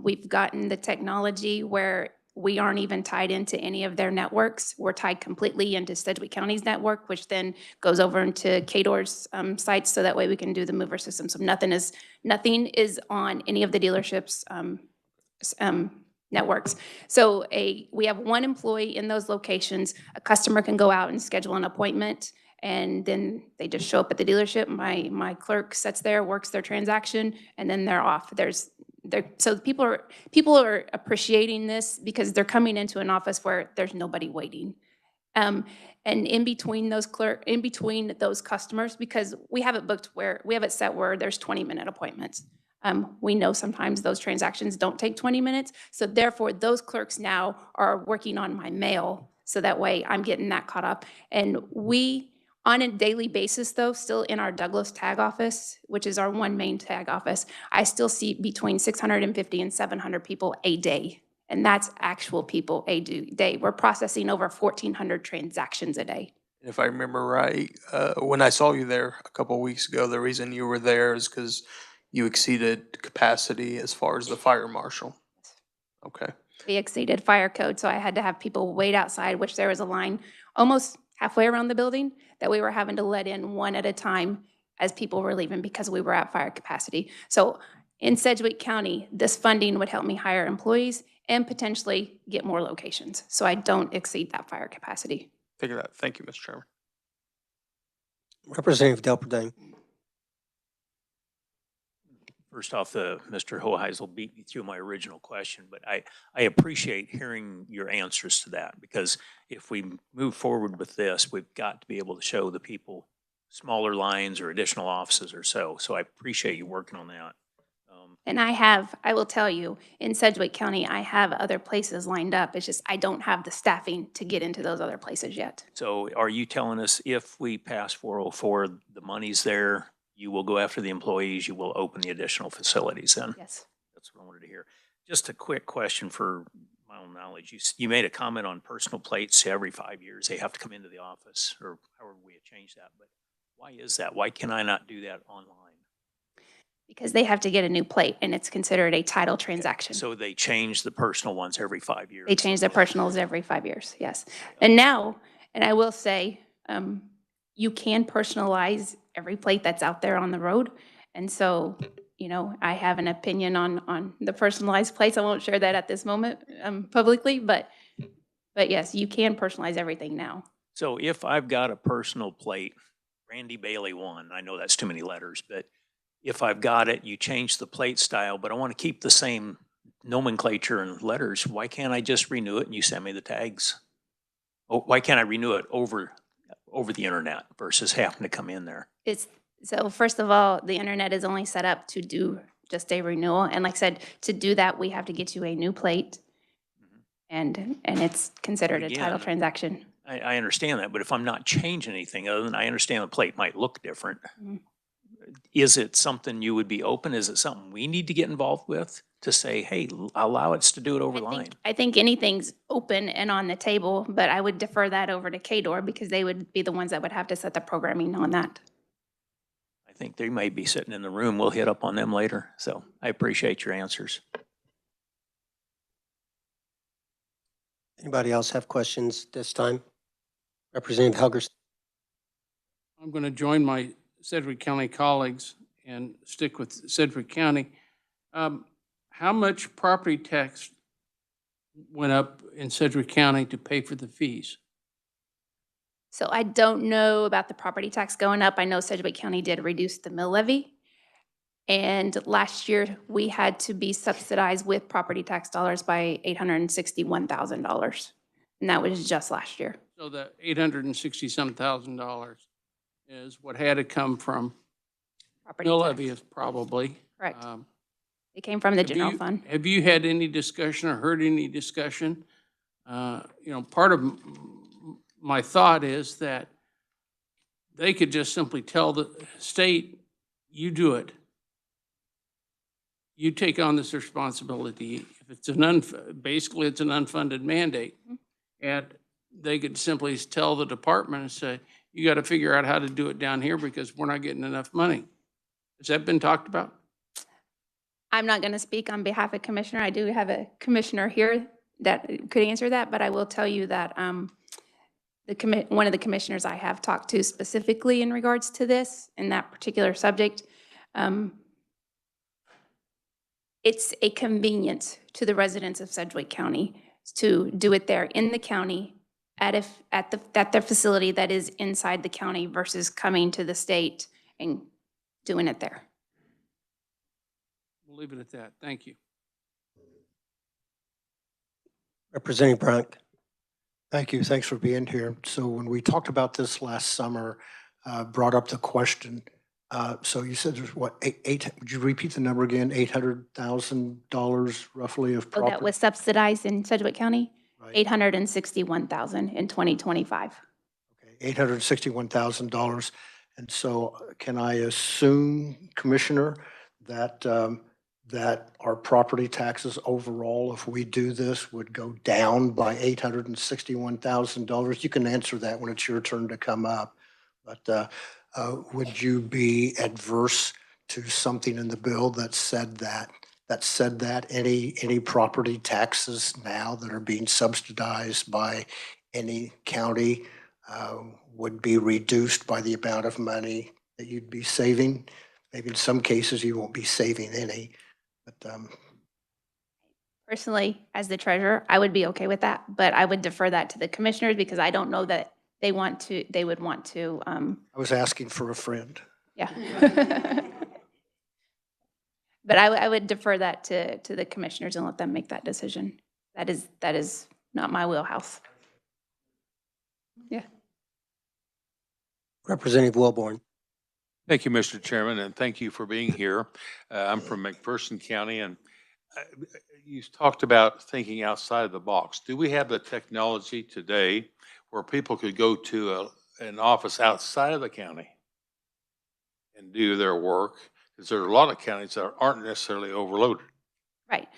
We've gotten the technology where we aren't even tied into any of their networks. We're tied completely into Sedgwick County's network, which then goes over into KDOR's sites, so that way we can do the mover system. So nothing is on any of the dealerships' networks. So we have 1 employee in those locations. A customer can go out and schedule an appointment, and then they just show up at the dealership. My clerk sits there, works their transaction, and then they're off. So people are appreciating this because they're coming into an office where there's nobody waiting. And in between those customers, because we have it set where there's 20-minute appointments. We know sometimes those transactions don't take 20 minutes. So therefore, those clerks now are working on my mail. So that way I'm getting that caught up. And we, on a daily basis though, still in our Douglas tag office, which is our 1 main tag office, I still see between 650 and 700 people a day. And that's actual people a day. We're processing over 1,400 transactions a day. If I remember right, when I saw you there a couple of weeks ago, the reason you were there is because you exceeded capacity as far as the fire marshal. Okay. We exceeded fire code, so I had to have people wait outside, which there was a line almost halfway around the building that we were having to let in 1 at a time as people were leaving because we were at fire capacity. So in Sedgwick County, this funding would help me hire employees and potentially get more locations, so I don't exceed that fire capacity. Figure that. Thank you, Mr. Chairman. Representative Delperdane. First off, Mr. Hoheisel beat me through my original question, but I appreciate hearing your answers to that, because if we move forward with this, we've got to be able to show the people smaller lines or additional offices or so. So I appreciate you working on that. And I will tell you, in Sedgwick County, I have other places lined up. It's just I don't have the staffing to get into those other places yet. So are you telling us if we pass 404, the money's there, you will go after the employees, you will open the additional facilities then? Yes. That's what I wanted to hear. Just a quick question for my own knowledge. You made a comment on personal plates every 5 years. They have to come into the office, or however we have changed that. But why is that? Why can I not do that online? Because they have to get a new plate, and it's considered a title transaction. So they change the personal ones every 5 years? They change their personals every 5 years, yes. And now, and I will say, you can personalize every plate that's out there on the road. And so, I have an opinion on the personalized plates. I won't share that at this moment publicly, but yes, you can personalize everything now. So if I've got a personal plate, Randy Bailey 1, I know that's too many letters, but if I've got it, you change the plate style, but I want to keep the same nomenclature and letters, why can't I just renew it and you send me the tags? Why can't I renew it over the internet versus having to come in there? So first of all, the internet is only set up to do just a renewal. And like I said, to do that, we have to get you a new plate. And it's considered a title Again, transaction. I understand that, but if I'm not changing anything other than I understand the plate might look different, Mhm. is it something you would be open? Is it something we need to get involved with to say, hey, allow us to do it over the line? I think anything's open and on the table, but I would defer that over to KDOR because they would be the ones that would have to set the programming on that. I think they may be sitting in the room. We'll hit up on them later. So I appreciate your answers. Anybody else have questions this time? Representative Helgerson. I'm going to join my Sedgwick County colleagues and stick with Sedgwick County. How much property tax went up in Sedgwick County to pay for the fees? So I don't know about the property tax going up. I know Sedgwick County did reduce the mill levy. And last year, we had to be subsidized with property tax dollars by $861,000. And that was just last year. So the $860-some thousand is what had to come from Property mill tax. levy is probably. Correct. It came from the general fund. Have you had any discussion or heard any discussion? Part of my thought is that they could just simply tell the state, you do it. You take on this responsibility. If it's basically it's an unfunded mandate. And they could simply tell the department and say, you got to figure out how to do it down here because we're not getting enough money. Has that been talked about? I'm not going to speak on behalf of Commissioner. I do have a commissioner here that could answer that, but I will tell you that one of the commissioners I have talked to specifically in regards to this and that particular subject, it's a convenience to the residents of Sedgwick County to do it there in the county at their facility that is inside the county versus coming to the state and doing it there. We'll leave it at that. Thank you. Representative Brunk. Thank you. Thanks for being here. So when we talked about this last summer, brought up the question. So you said there's what, would you repeat the number again? $800,000 roughly of So property? that was subsidized in Sedgwick County, Right. $861,000 in 2025. Okay, $861,000. And so can I assume, Commissioner, that that our property taxes overall, if we do this, would go down by $861,000? You can answer that when it's your turn to come up. But would you be adverse to something in the bill that said that? Any property taxes now that are being subsidized by any county would be reduced by the amount of money that you'd be saving? Maybe in some cases you won't be saving any, but Personally, as the treasurer, I would be okay with that, but I would defer that to the commissioners because I don't know that they would want to. I was asking for a friend. Yeah. But I would defer that to the commissioners and let them make that decision. That is not my wheelhouse. Yeah. Representative Wilborn. Thank you, Mr. Chairman, and thank you for being here. I'm from McPherson County, and you talked about thinking outside of the box. Do we have the technology today where people could go to an office outside of the county and do their work? Because there are a lot of counties that aren't necessarily overloaded. Right.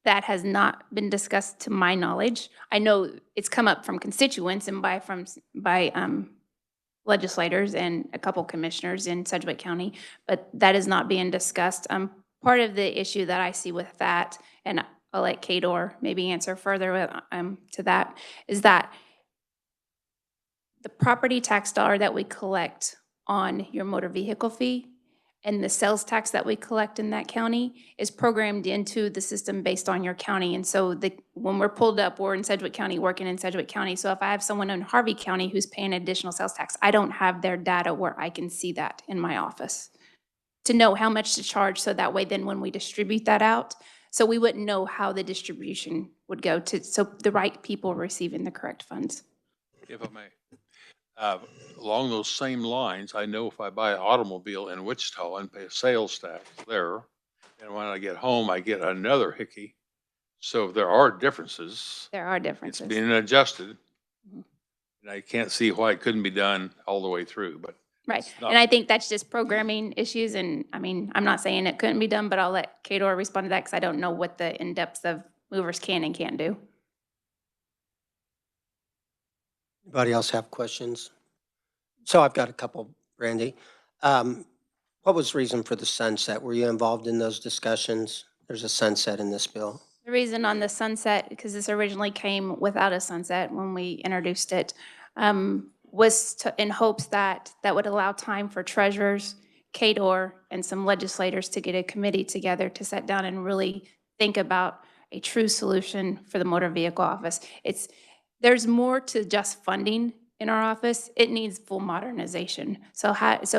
That has not been discussed to my knowledge. I know it's come up from constituents and by legislators and a couple commissioners in Sedgwick County, but that is not being discussed. Part of the issue that I see with that, and I'll let KDOR maybe answer further to that, is that the property tax dollar that we collect on your motor vehicle fee and the sales tax that we collect in that county is programmed into the system based on your county. And so when we're pulled up, we're in Sedgwick County, working in Sedgwick County. So if I have someone in Harvey County who's paying additional sales tax, I don't have their data where I can see that in my office to know how much to charge. So that way, then when we distribute that out, so we wouldn't know how the distribution would go to, so the right people receiving the correct funds. If I may. Along those same lines, I know if I buy an automobile in Wichita and pay a sales tax there, and when I get home, I get another hickey. So there are differences. There are It's differences. being adjusted. Mhm. And I can't see why it couldn't be done all the way through, but. Right. it's not. And I think that's just programming issues. And I mean, I'm not saying it couldn't be done, but I'll let Kador respond to that because I don't know what the in-depths of movers can and can't do. Anybody else have questions? So I've got a couple, Brandy. What was the reason for the sunset? Were you involved in those discussions? There's a sunset in this bill. The reason on the sunset, because this originally came without a sunset when we introduced it, was in hopes that that would allow time for treasurers, KDOR, and some legislators to get a committee together to sit down and really think about a true solution for the motor vehicle office. There's more to just funding in our office. It needs full modernization. So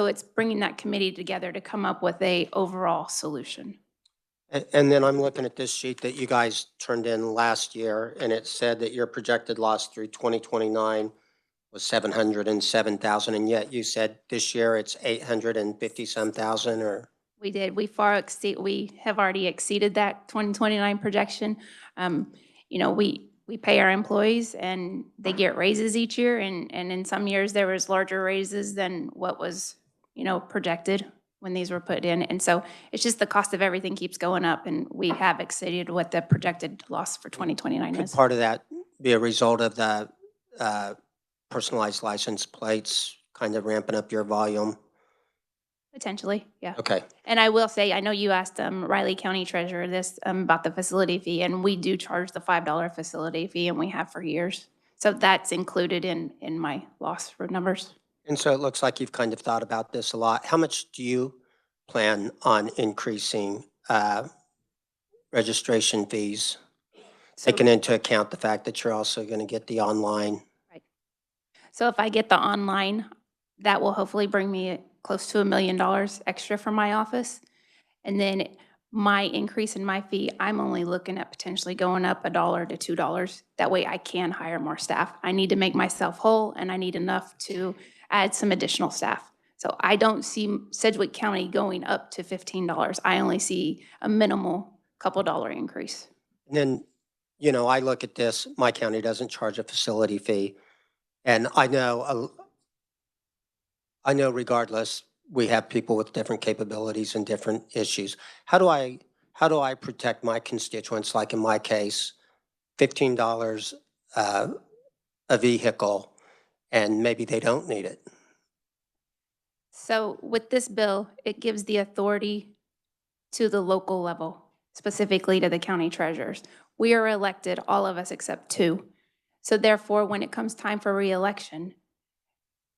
it's bringing that committee together to come up with a overall solution. And then I'm looking at this sheet that you guys turned in last year, and it said that your projected loss through 2029 was 707,000, and yet you said this year it's 850-some thousand, or? We did. We have already exceeded that 2029 projection. We pay our employees and they get raises each year. And in some years there was larger raises than what was, projected when these were put in. And so it's just the cost of everything keeps going up, and we have exceeded what the projected loss for 2029 Could is. part of that be a result of the personalized license plates kind of ramping up your volume? Potentially, yeah. Okay. And I will say, I know you asked Riley County Treasurer this about the facility fee, and we do charge the $5 facility fee, and we have for years. So that's included in my loss for numbers. And so it looks like you've kind of thought about this a lot. How much do you plan on increasing registration fees, taking into account the fact that you're also going to get the online? Right. So if I get the online, that will hopefully bring me close to $1 million extra for my office. And then my increase in my fee, I'm only looking at potentially going up $1 to $2. That way I can hire more staff. I need to make myself whole, and I need enough to add some additional staff. So I don't see Sedgwick County going up to $15. I only see a minimal couple dollar increase. And then, I look at this, my county doesn't charge a facility fee. And I know regardless, we have people with different capabilities and different issues. How do I protect my constituents, like in my case, $15 a vehicle, and maybe they don't need it? So with this bill, it gives the authority to the local level, specifically to the county treasurers. We are elected, all of us except 2. So therefore, when it comes time for reelection,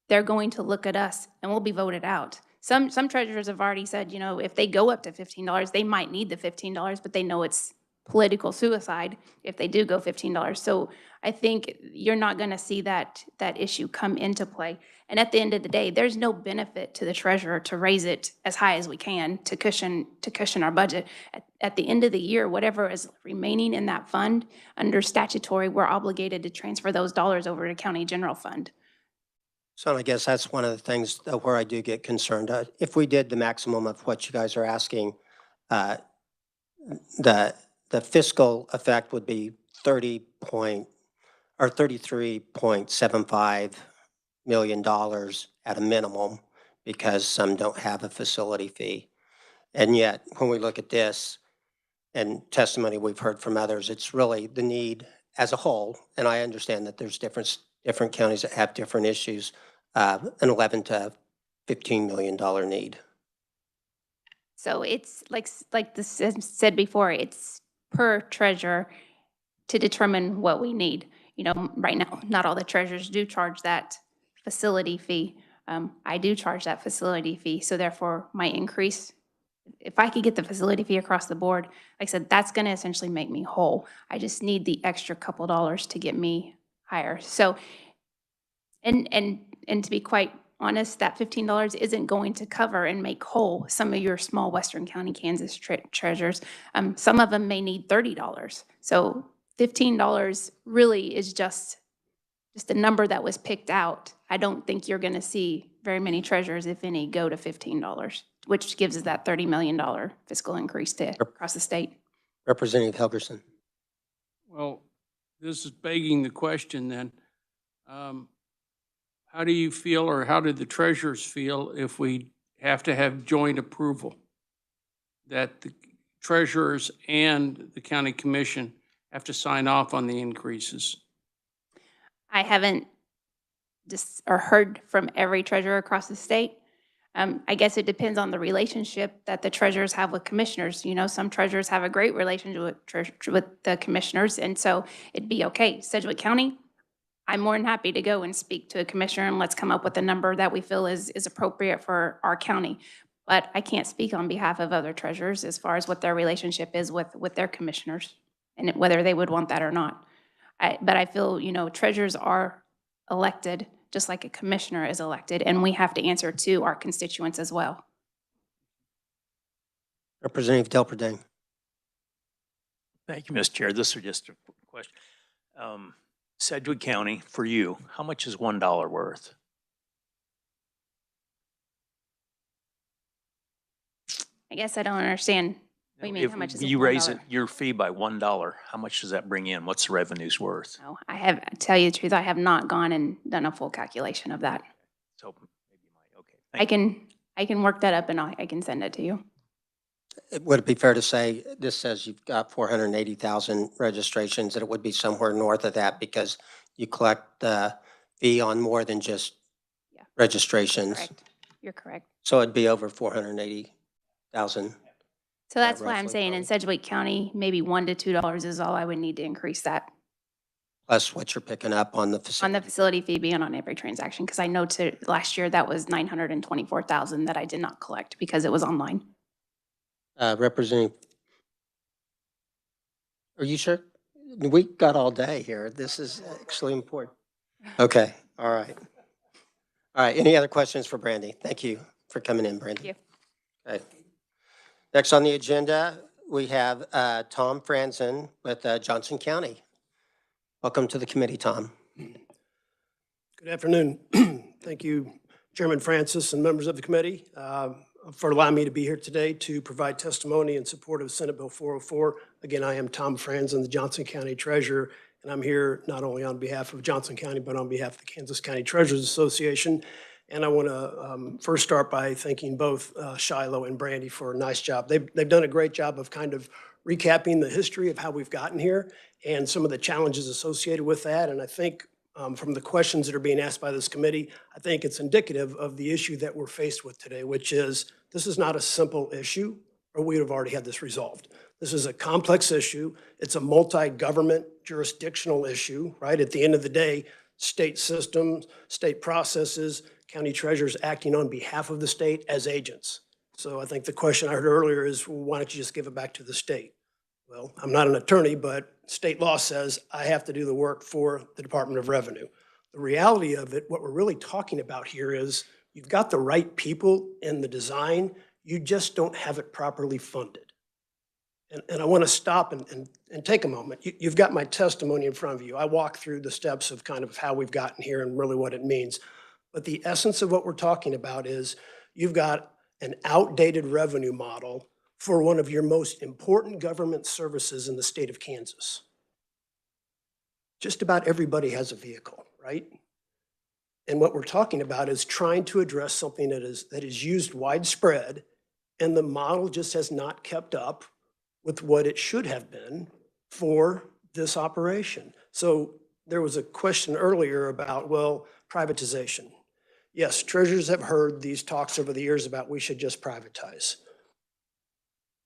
they're going to look at us and we'll be voted out. Some treasurers have already said, if they go up to $15, they might need the $15, but they know it's political suicide if they do go $15. So I think you're not going to see that issue come into play. And at the end of the day, there's no benefit to the treasurer to raise it as high as we can to cushion our budget. At the end of the year, whatever is remaining in that fund, under statutory, we're obligated to transfer those dollars over to county general fund. So I guess that's one of the things where I do get concerned. If we did the maximum of what you guys are asking, the fiscal effect would be $33.75 million at a minimum, because some don't have a facility fee. And yet, when we look at this and testimony we've heard from others, it's really the need as a whole, and I understand that there's different counties that have different issues, an $11 to $15 million need. So it's like this said before, it's per treasurer to determine what we need. Right now, not all the treasurers do charge that facility fee. I do charge that facility fee. So therefore, my increase, if I could get the facility fee across the board, like I said, that's going to essentially make me whole. I just need the extra couple dollars to get me higher. So, and to be quite honest, that $15 isn't going to cover and make whole some of your small Western County, Kansas treasurers. Some of them may need $30. So $15 really is just just the number that was picked out, I don't think you're going to see very many treasurers, if any, go to $15, which gives us that $30 million fiscal increase to across the state. Representative Helgerson. Well, this is begging the question then. How do you feel, or how did the treasurers feel if we have to have joint approval? That the treasurers and the county commission have to sign off on the increases? I haven't heard from every treasurer across the state. I guess it depends on the relationship that the treasurers have with commissioners. You know, some treasurers have a great relationship with the commissioners, and so it'd be okay. Sedgwick County, I'm more than happy to go and speak to a commissioner and let's come up with a number that we feel is appropriate for our county. But I can't speak on behalf of other treasurers as far as what their relationship is with their commissioners and whether they would want that or not. But I feel, you know, treasurers are elected just like a commissioner is elected, and we have to answer to our constituents as well. Representative Delperdang. Thank you, Mr. Chair. This is just a quick question. Sedgwick County, for you, how much is $1 worth? I guess I don't understand. What do you mean, how much is you raise $1? your fee by $1, how much does that bring in? What's the revenues worth? No, to tell you the truth, I have not gone and done a full calculation of that. So maybe you might, okay. Thank I can work that up and I can send it to you. Would it be fair to say, this says you've got 480,000 registrations, that it would be somewhere north of that because you collect the fee on more than just registrations? Correct. You're correct. So it'd be over 480,000. So that's why I'm roughly, saying in probably. Sedgwick County, maybe $1 to $2 is all I would need to increase that Plus what you're picking up on the on facility. the facility fee being on every transaction. Because I know last year that was $924,000 that I did not collect because it was online. Representative, are you sure? We got all day here. This is actually important. Okay, all right. All right, any other questions for Brandy? Thank you for coming in, Brandy. Thank you. Okay. Next on the agenda, we have Tom Franzen with Johnson County. Welcome to the committee, Tom. Good afternoon. Thank you, Chairman Francis and members of the committee, for allowing me to be here today to provide testimony in support of Senate Bill 404. Again, I am Tom Franzen, the Johnson County Treasurer, and I'm here not only on behalf of Johnson County, but on behalf of the Kansas County Treasurers Association. And I want to first start by thanking both Shiloh and Brandy for a nice job. They've done a great job of kind of recapping the history of how we've gotten here and some of the challenges associated with that. And I think from the questions that are being asked by this committee, I think it's indicative of the issue that we're faced with today, which is this is not a simple issue, or we would have already had this resolved. This is a complex issue. It's a multi-government jurisdictional issue, right? At the end of the day, state systems, state processes, county treasurers acting on behalf of the state as agents. So I think the question I heard earlier is, well, why don't you just give it back to the state? Well, I'm not an attorney, but state law says I have to do the work for the Department of Revenue. The reality of it, what we're really talking about here is you've got the right people in the design, you just don't have it properly funded. And I want to stop and take a moment. You've got my testimony in front of you. I walk through the steps of kind of how we've gotten here and really what it means. But the essence of what we're talking about is you've got an outdated revenue model for one of your most important government services in the state of Kansas. Just about everybody has a vehicle, right? And what we're talking about is trying to address something that is used widespread, and the model just has not kept up with what it should have been for this operation. So there was a question earlier about, well, privatization. Yes, treasurers have heard these talks over the years about we should just privatize.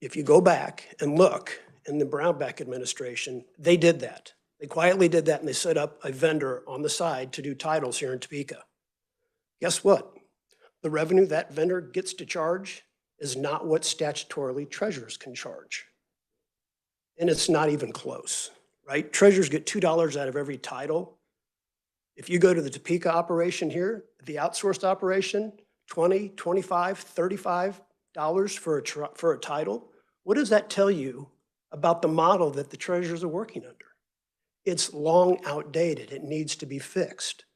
If you go back and look in the Brownback administration, they did that. They quietly did that, and they set up a vendor on the side to do titles here in Topeka. Guess what? The revenue that vendor gets to charge is not what statutorily treasurers can charge. And it's not even close, right? Treasurers get $2 out of every title. If you go to the Topeka operation here, the outsourced operation, $20, $25, $35 for a title. What does that tell you about the model that the treasurers are working under? It's long outdated. It needs to be fixed.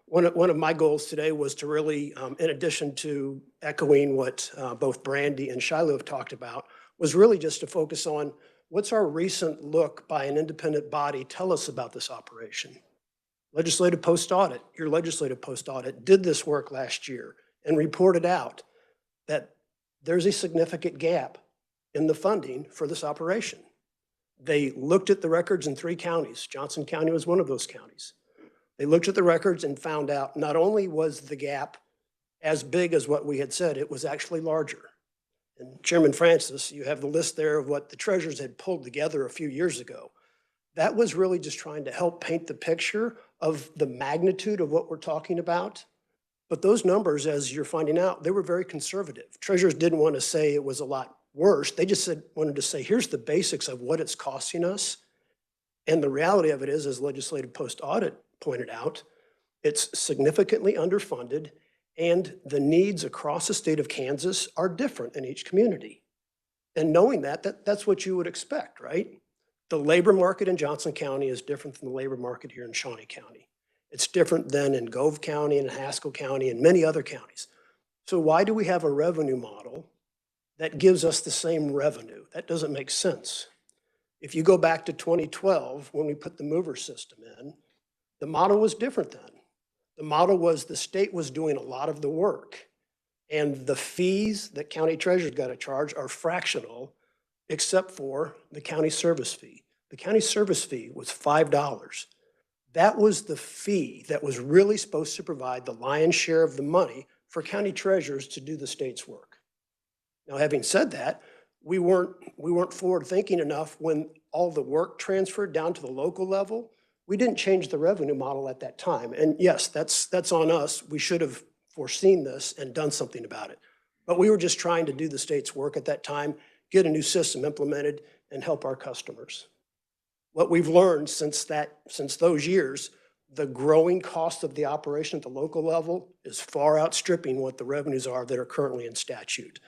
One of my goals today was to really, in addition to echoing what both Brandy and Shiloh have talked about, was really just to focus on what's our recent look by an independent body tell us about this operation. Legislative Post Audit, your Legislative Post Audit did this work last year and reported out that there's a significant gap in the funding for this operation. They looked at the records in 3 counties. Johnson County was one of those counties. They looked at the records and found out not only was the gap as big as what we had said, it was actually larger. And Chairman Francis, you have the list there of what the treasurers had pulled together a few years ago. That was really just trying to help paint the picture of the magnitude of what we're talking about. But those numbers, as you're finding out, they were very conservative. Treasurers didn't want to say it was a lot worse. They just wanted to say, here's the basics of what it's costing us. And the reality of it is, as Legislative Post Audit pointed out, it's significantly underfunded, and the needs across the state of Kansas are different in each community. And knowing that, that's what you would expect, right? The labor market in Johnson County is different from the labor market here in Shawnee County. It's different than in Gove County and Haskell County and many other counties. So why do we have a revenue model that gives us the same revenue? That doesn't make sense. If you go back to 2012, when we put the mover system in, the model was different then. The model was the state was doing a lot of the work, and the fees that county treasurers got to charge are fractional, except for the county service fee. The county service fee was $5. That was the fee that was really supposed to provide the lion's share of the money for county treasurers to do the state's work. Now, having said that, we weren't forward thinking enough when all the work transferred down to the local level. We didn't change the revenue model at that time. And yes, that's on us. We should have foreseen this and done something about it. But we were just trying to do the state's work at that time, get a new system implemented, and help our customers. What we've learned since those years, the growing cost of the operation at the local level is far outstripping what the revenues are that are currently in statute.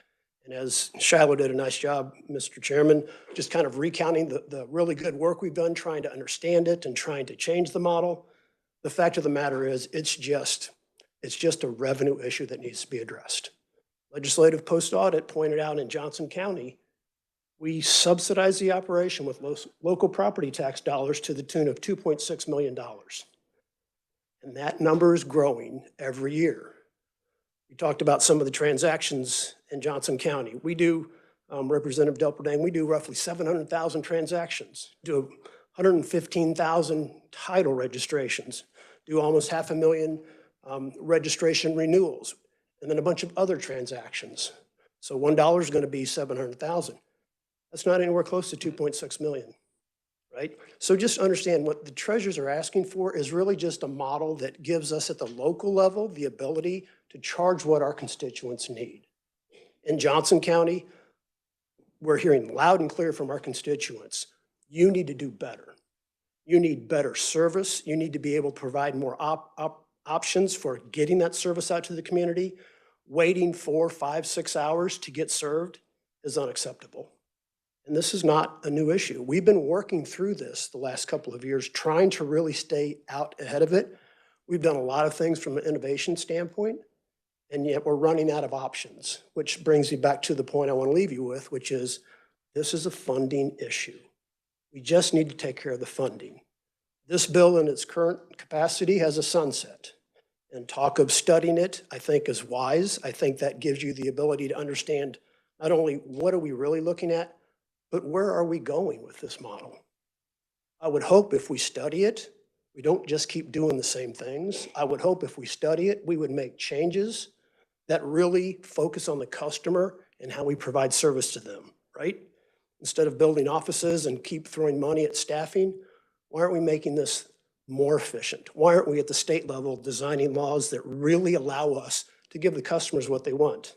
And as Shiloh did a nice job, Mr. Chairman, just kind of recounting the really good work we've done trying to understand it and trying to change the model, the fact of the matter is it's just a revenue issue that needs to be addressed. Legislative Post Audit pointed out in Johnson County, we subsidize the operation with local property tax dollars to the tune of $2.6 million. And that number is growing every year. We talked about some of the transactions in Johnson County. We do, Representative Delperdang, we do roughly 700,000 transactions, do 115,000 title registrations, do almost 500,000 registration renewals, and then a bunch of other transactions. So $1 is going to be 700,000. That's not anywhere close to 2.6 million, right? So just understand what the treasurers are asking for is really just a model that gives us at the local level the ability to charge what our constituents need. In Johnson County, we're hearing loud and clear from our constituents, you need to do better. You need better service. You need to be able to provide more options for getting that service out to the community. Waiting 4, 5, 6 hours to get served is unacceptable. And this is not a new issue. We've been working through this the last couple of years, trying to really stay out ahead of it. We've done a lot of things from an innovation standpoint, and yet we're running out of options, which brings me back to the point I want to leave you with, which is this is a funding issue. We just need to take care of the funding. This bill in its current capacity has a sunset. And talk of studying it, I think, is wise. I think that gives you the ability to understand not only what are we really looking at, but where are we going with this model? I would hope if we study it, we don't just keep doing the same things. I would hope if we study it, we would make changes that really focus on the customer and how we provide service to them, right? Instead of building offices and keep throwing money at staffing, why aren't we making this more efficient? Why aren't we at the state level designing laws that really allow us to give the customers what they want?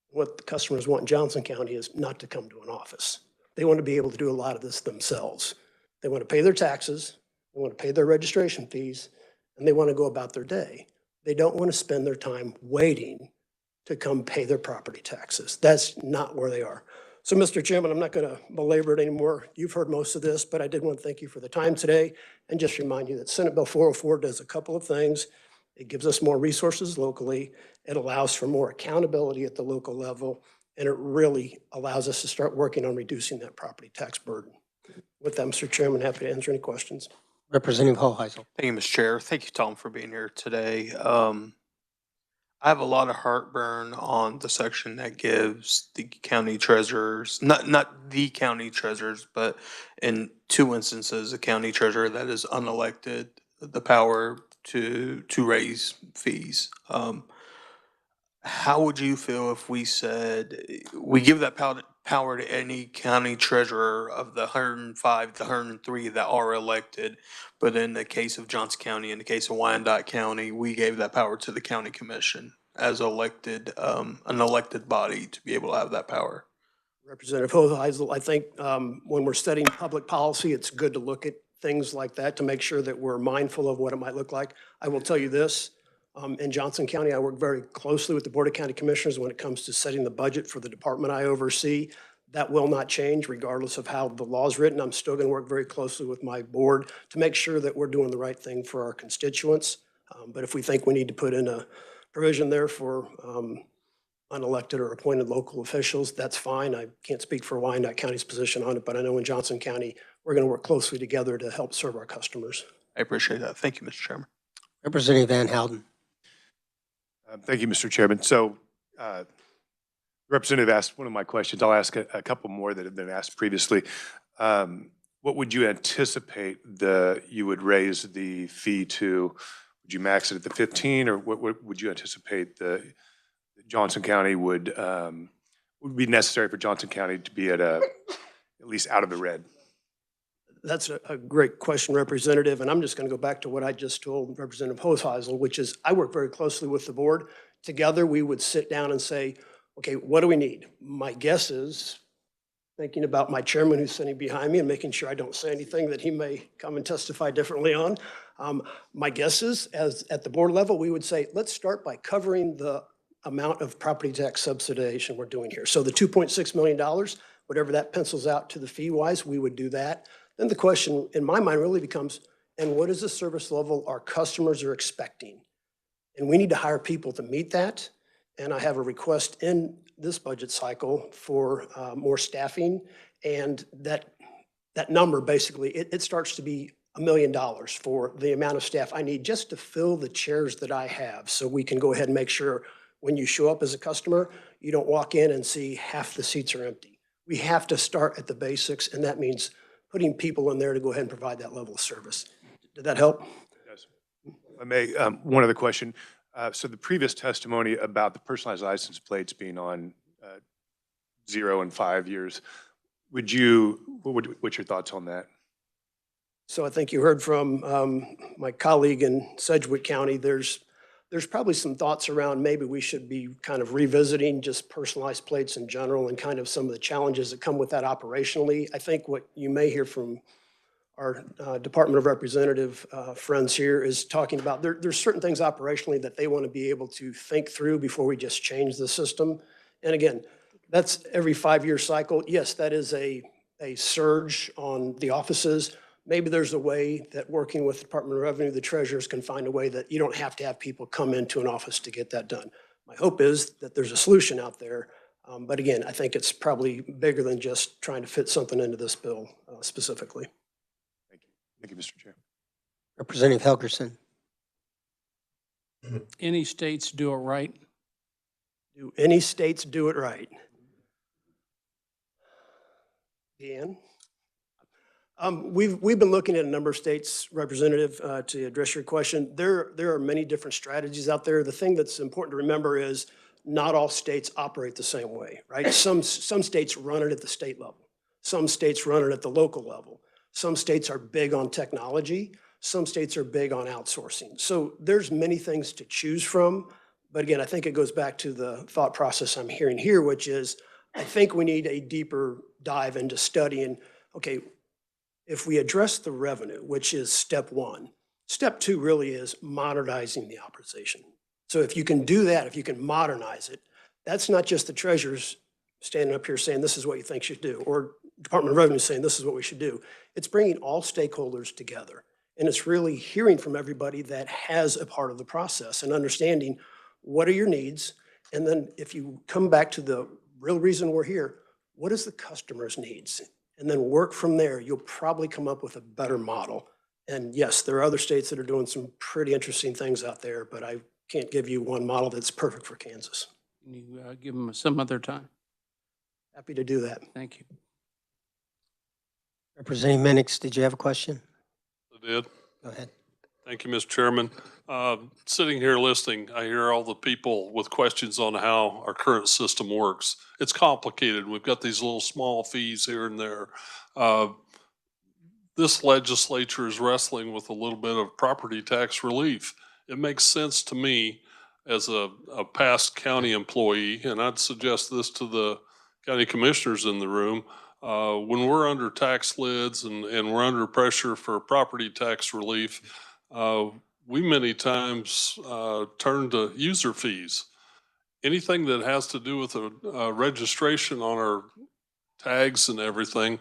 What the customers want in Johnson County is not to come to an office. They want to be able to do a lot of this themselves. They want to pay their taxes, they want to pay their registration fees, and they want to go about their day. They don't want to spend their time waiting to come pay their property taxes. That's not where they are. So, Mr. Chairman, I'm not going to belabor it anymore. You've heard most of this, but I did want to thank you for the time today and just remind you that Senate Bill 404 does a couple of things. It gives us more resources locally. It allows for more accountability at the local level, and it really allows us to start working on reducing that property tax burden. With that, Mr. Chairman, happy to answer any questions. Representative Hoheisel. Thank you, Mr. Chair. Thank you, Tom, for being here today. I have a lot of heartburn on the section that gives the county treasurers, not the county treasurers, but in two instances, a county treasurer that is unelected, the power to raise fees. How would you feel if we said, we give that power to any county treasurer of the 105, the 103 that are elected, but in the case of Johnson County, in the case of Wyandotte County, we gave that power to the county commission as elected, an elected body to be able to have that power? Representative Hoheisel, I think when we're studying public policy, it's good to look at things like that to make sure that we're mindful of what it might look like. I will tell you this, in Johnson County, I work very closely with the Board of County Commissioners when it comes to setting the budget for the department I oversee. That will not change regardless of how the law is written. I'm still going to work very closely with my board to make sure that we're doing the right thing for our constituents. But if we think we need to put in a provision there for unelected or appointed local officials, that's fine. I can't speak for Wyandotte County's position on it, but I know in Johnson County, we're going to work closely together to help serve our customers. I appreciate that. Thank you, Mr. Chairman. Representative Van Houten. Thank you, Mr. Chairman. So Representative asked one of my questions. I'll ask a couple more that have been asked previously. What would you anticipate you would raise the fee to? Would you max it at the 15, or what would you anticipate Johnson County would be necessary for Johnson County to be at least out of the red? That's a great question, Representative, and I'm just going to go back to what I just told Representative Hoheisel, which is I work very closely with the board. Together, we would sit down and say, okay, what do we need? My guess is, thinking about my chairman who's sitting behind me and making sure I don't say anything that he may come and testify differently on. My guess is, at the board level, we would say, let's start by covering the amount of property tax subsidization we're doing here. So the $2.6 million, whatever that pencils out to the fee-wise, we would do that. Then the question in my mind really becomes, and what is the service level our customers are expecting? And we need to hire people to meet that. And I have a request in this budget cycle for more staffing. And that number, basically, it starts to be $1 million for the amount of staff I need just to fill the chairs that I have. So we can go ahead and make sure when you show up as a customer, you don't walk in and see half the seats are empty. We have to start at the basics, and that means putting people in there to go ahead and provide that level of service. Did that help? Yes. I may, one other question. So the previous testimony about the personalized license plates being on 0 and 5 years, what's your thoughts on that? So I think you heard from my colleague in Sedgwick County, there's probably some thoughts around maybe we should be kind of revisiting just personalized plates in general and kind of some of the challenges that come with that operationally. I think what you may hear from our Department of Representative friends here is talking about there's certain things operationally that they want to be able to think through before we just change the system. And again, that's every 5-year cycle. Yes, that is a surge on the offices. Maybe there's a way that working with the Department of Revenue, the treasurers can find a way that you don't have to have people come into an office to get that done. My hope is that there's a solution out there. But again, I think it's probably bigger than just trying to fit something into this bill specifically. Thank you, Mr. Chair. Representative Helgerson. Any states do it right? Do any states do it right? Deanne? We've been looking at a number of states, Representative, to address your question. There are many different strategies out there. The thing that's important to remember is not all states operate the same way, right? Some states run it at the state level. Some states run it at the local level. Some states are big on technology. Some states are big on outsourcing. So there's many things to choose from. But again, I think it goes back to the thought process I'm hearing here, which is I think we need a deeper dive into studying, okay, if we address the revenue, which is step one, step two really is modernizing the authorization. So if you can do that, if you can modernize it, that's not just the treasurer's standing up here saying this is what you think should do, or Department of Revenue saying this is what we should do. It's bringing all stakeholders together. And it's really hearing from everybody that has a part of the process and understanding what are your needs. And then if you come back to the real reason we're here, what is the customer's needs? And then work from there, you'll probably come up with a better model. And yes, there are other states that are doing some pretty interesting things out there, but I can't give you one model that's perfect for Kansas. Can you give them some other time? Happy to do that. Thank you. Representative Minix, did you have a question? I did. Go ahead. Thank you, Mr. Chairman. Sitting here listening, I hear all the people with questions on how our current system works. It's complicated. We've got these little small fees here and there. This legislature is wrestling with a little bit of property tax relief. It makes sense to me as a past county employee, and I'd suggest this to the county commissioners in the room. When we're under tax lids and we're under pressure for property tax relief, we many times turn to user fees. Anything that has to do with a registration on our tags and everything,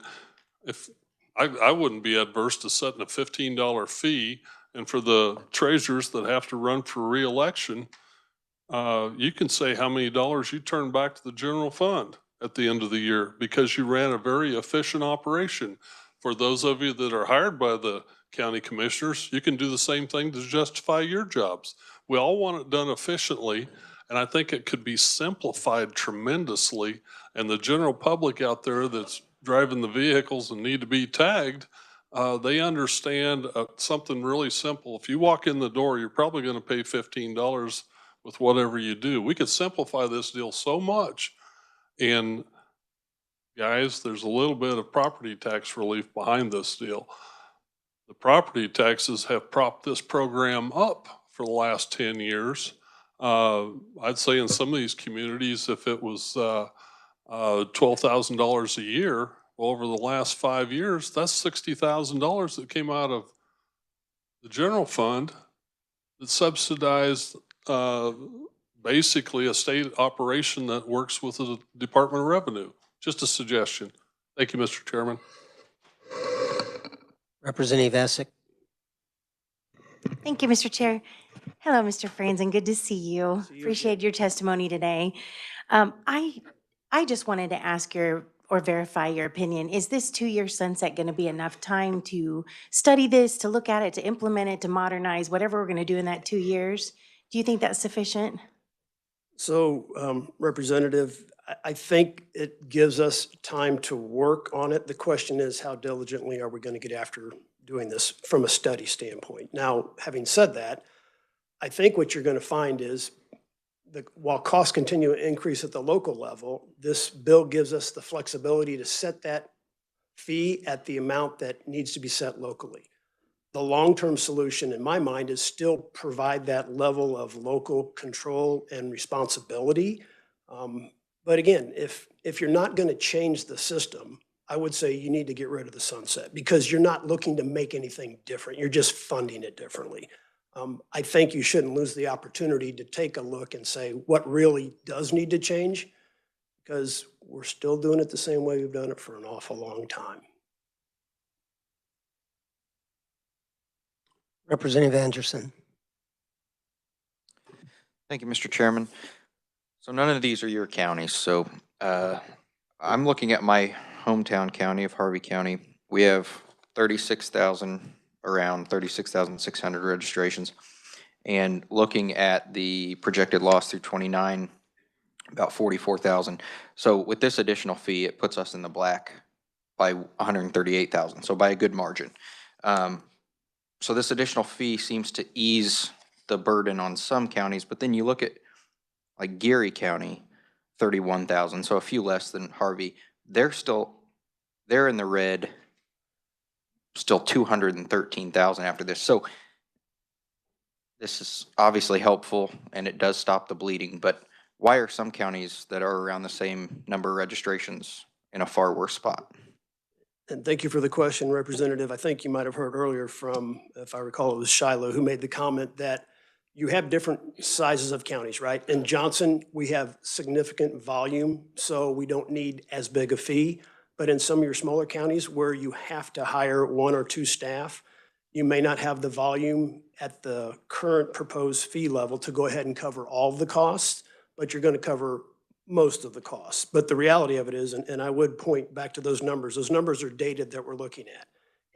if I wouldn't be adverse to setting a $15 fee, and for the treasurers that have to run for reelection, you can say how many dollars you turn back to the general fund at the end of the year because you ran a very efficient operation. For those of you that are hired by the county commissioners, you can do the same thing to justify your jobs. We all want it done efficiently, and I think it could be simplified tremendously, and the general public out there that's driving the vehicles and need to be tagged, they understand something really simple. If you walk in the door, you're probably going to pay $15 with whatever you do. We could simplify this deal so much. And guys, there's a little bit of property tax relief behind this deal. The property taxes have propped this program up for the last 10 years. I'd say in some of these communities, if it was $12,000 a year, well, over the last 5 years, that's $60,000 that came out of the general fund that subsidized basically a state operation that works with the Department of Revenue. Just a suggestion. Thank you, Mr. Chairman. Representative Essick. Thank you, Mr. Chair. Hello, Mr. Franzen. Good to see you. Appreciate your testimony today. I just wanted to ask or verify your opinion. Is this 2-year sunset going to be enough time to study this, to look at it, to implement it, to modernize, whatever we're going to do in that 2 years? Do you think that's sufficient? So, Representative, I think it gives us time to work on it. The question is, how diligently are we going to get after doing this from a study standpoint? Now, having said that, I think what you're going to find is while costs continue to increase at the local level, this bill gives us the flexibility to set that fee at the amount that needs to be set locally. The long-term solution in my mind is still provide that level of local control and responsibility. But again, if you're not going to change the system, I would say you need to get rid of the sunset because you're not looking to make anything different. You're just funding it differently. I think you shouldn't lose the opportunity to take a look and say what really does need to change because we're still doing it the same way we've done it for an awful long time. Representative Anderson. Thank you, Mr. Chairman. So none of these are your counties. So I'm looking at my hometown county of Harvey County. We have around 36,600 registrations. And looking at the projected loss through 29, about 44,000. So with this additional fee, it puts us in the black by 138,000. So by a good margin. So this additional fee seems to ease the burden on some counties, but then you look at like Geary County, 31,000, so a few less than Harvey. They're in the red, still 213,000 after this. So this is obviously helpful and it does stop the bleeding, but why are some counties that are around the same number of registrations in a far worse spot? And thank you for the question, Representative. I think you might have heard earlier from, if I recall, it was Shiloh who made the comment that you have different sizes of counties, right? In Johnson, we have significant volume, so we don't need as big a fee. But in some of your smaller counties where you have to hire 1 or 2 staff, you may not have the volume at the current proposed fee level to go ahead and cover all of the costs, but you're going to cover most of the costs. But the reality of it is, and I would point back to those numbers are dated that we're looking at.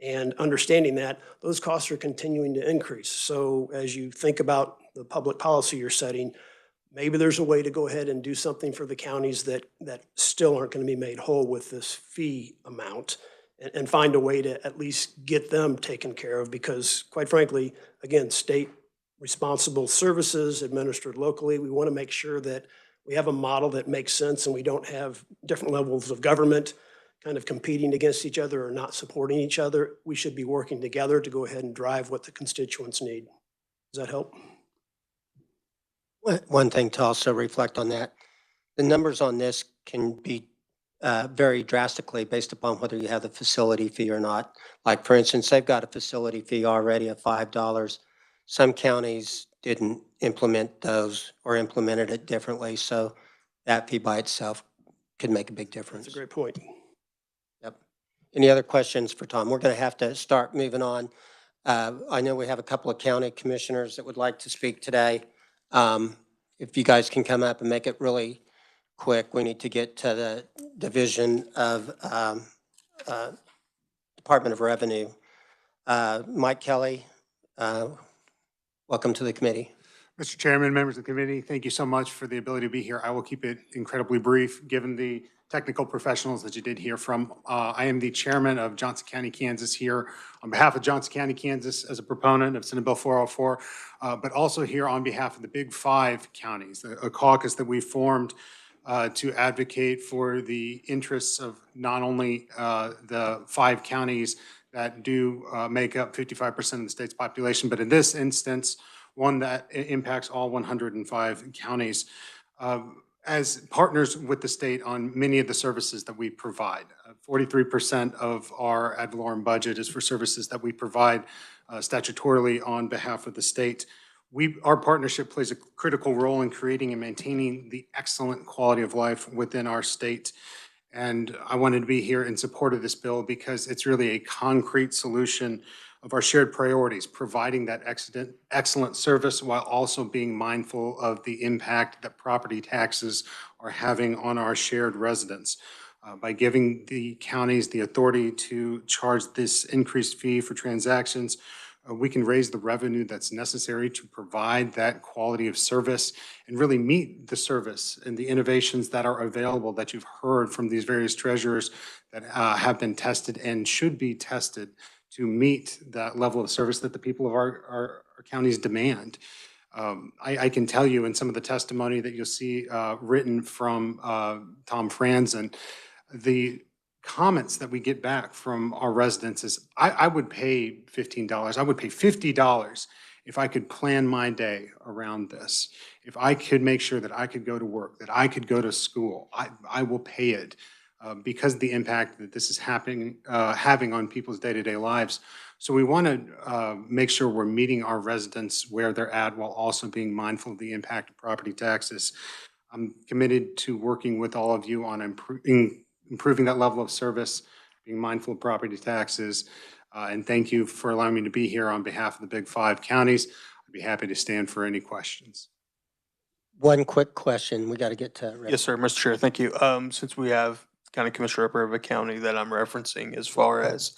And understanding that, those costs are continuing to increase. So as you think about the public policy you're setting, maybe there's a way to go ahead and do something for the counties that still aren't going to be made whole with this fee amount, and find a way to at least get them taken care of, because quite frankly, again, state responsible services administered locally, we want to make sure that we have a model that makes sense and we don't have different levels of government kind of competing against each other or not supporting each other. We should be working together to go ahead and drive what the constituents need. Does that help? One thing to also reflect on that, the numbers on this can be vary drastically based upon whether you have the facility fee or not. Like for instance, they've got a facility fee already of $5. Some counties didn't implement those or implemented it differently, so that fee by itself could make a big difference. That's a great point. Yep. Any other questions for Tom? We're going to have to start moving on. I know we have a couple of county commissioners that would like to speak today. If you guys can come up and make it really quick, we need to get to the Division of Department of Revenue. Mike Kelly, welcome to the committee. Mr. Chairman, members of the committee, thank you so much for the ability to be here. I will keep it incredibly brief, given the technical professionals that you did hear from. I am the chairman of Johnson County, Kansas here on behalf of Johnson County, Kansas as a proponent of Senate Bill 404, but also here on behalf of the Big 5 counties, a caucus that we formed to advocate for the interests of not only the 5 counties that do make up 55% of the state's population, but in this instance, one that impacts all 105 counties. As partners with the state on many of the services that we provide. 43% of our ad valorem budget is for services that we provide statutorily on behalf of the state. Our partnership plays a critical role in creating and maintaining the excellent quality of life within our state. And I wanted to be here in support of this bill because it's really a concrete solution of our shared priorities, providing that excellent service while also being mindful of the impact that property taxes are having on our shared residents. By giving the counties the authority to charge this increased fee for transactions, we can raise the revenue that's necessary to provide that quality of service and really meet the service and the innovations that are available that you've heard from these various treasurers that have been tested and should be tested to meet that level of service that the people of our counties demand. I can tell you in some of the testimony that you'll see written from Tom Franzen, the comments that we get back from our residents is, I would pay $15, I would pay $50 if I could plan my day around this. If I could make sure that I could go to work, that I could go to school, I will pay it. Because of the impact that this is having on people's day-to-day lives. So we want to make sure we're meeting our residents where they're at while also being mindful of the impact of property taxes. I'm committed to working with all of you on improving that level of service, being mindful of property taxes. And thank you for allowing me to be here on behalf of the Big 5 counties. I'd be happy to stand for any questions. One quick question. We got to get to. Yes, sir, Mr. Chair, thank you. Since we have County Commissioner up of a county that I'm referencing as far as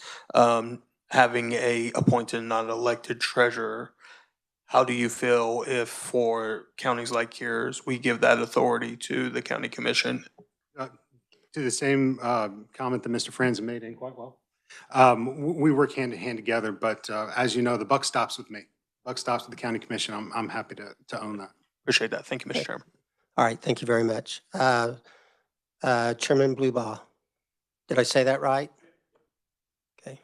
having a appointed, non-elected treasurer, how do you feel if for counties like yours, we give that authority to the county commission? To the same comment that Mr. Franzen made in quite well. We work hand in hand together, but as you know, the buck stops with me. Buck stops with the county commission. I'm happy to own that. Appreciate that. Thank you, Mr. Chairman. All right, thank you very much. Chairman Blubaugh, did I say that right? Okay.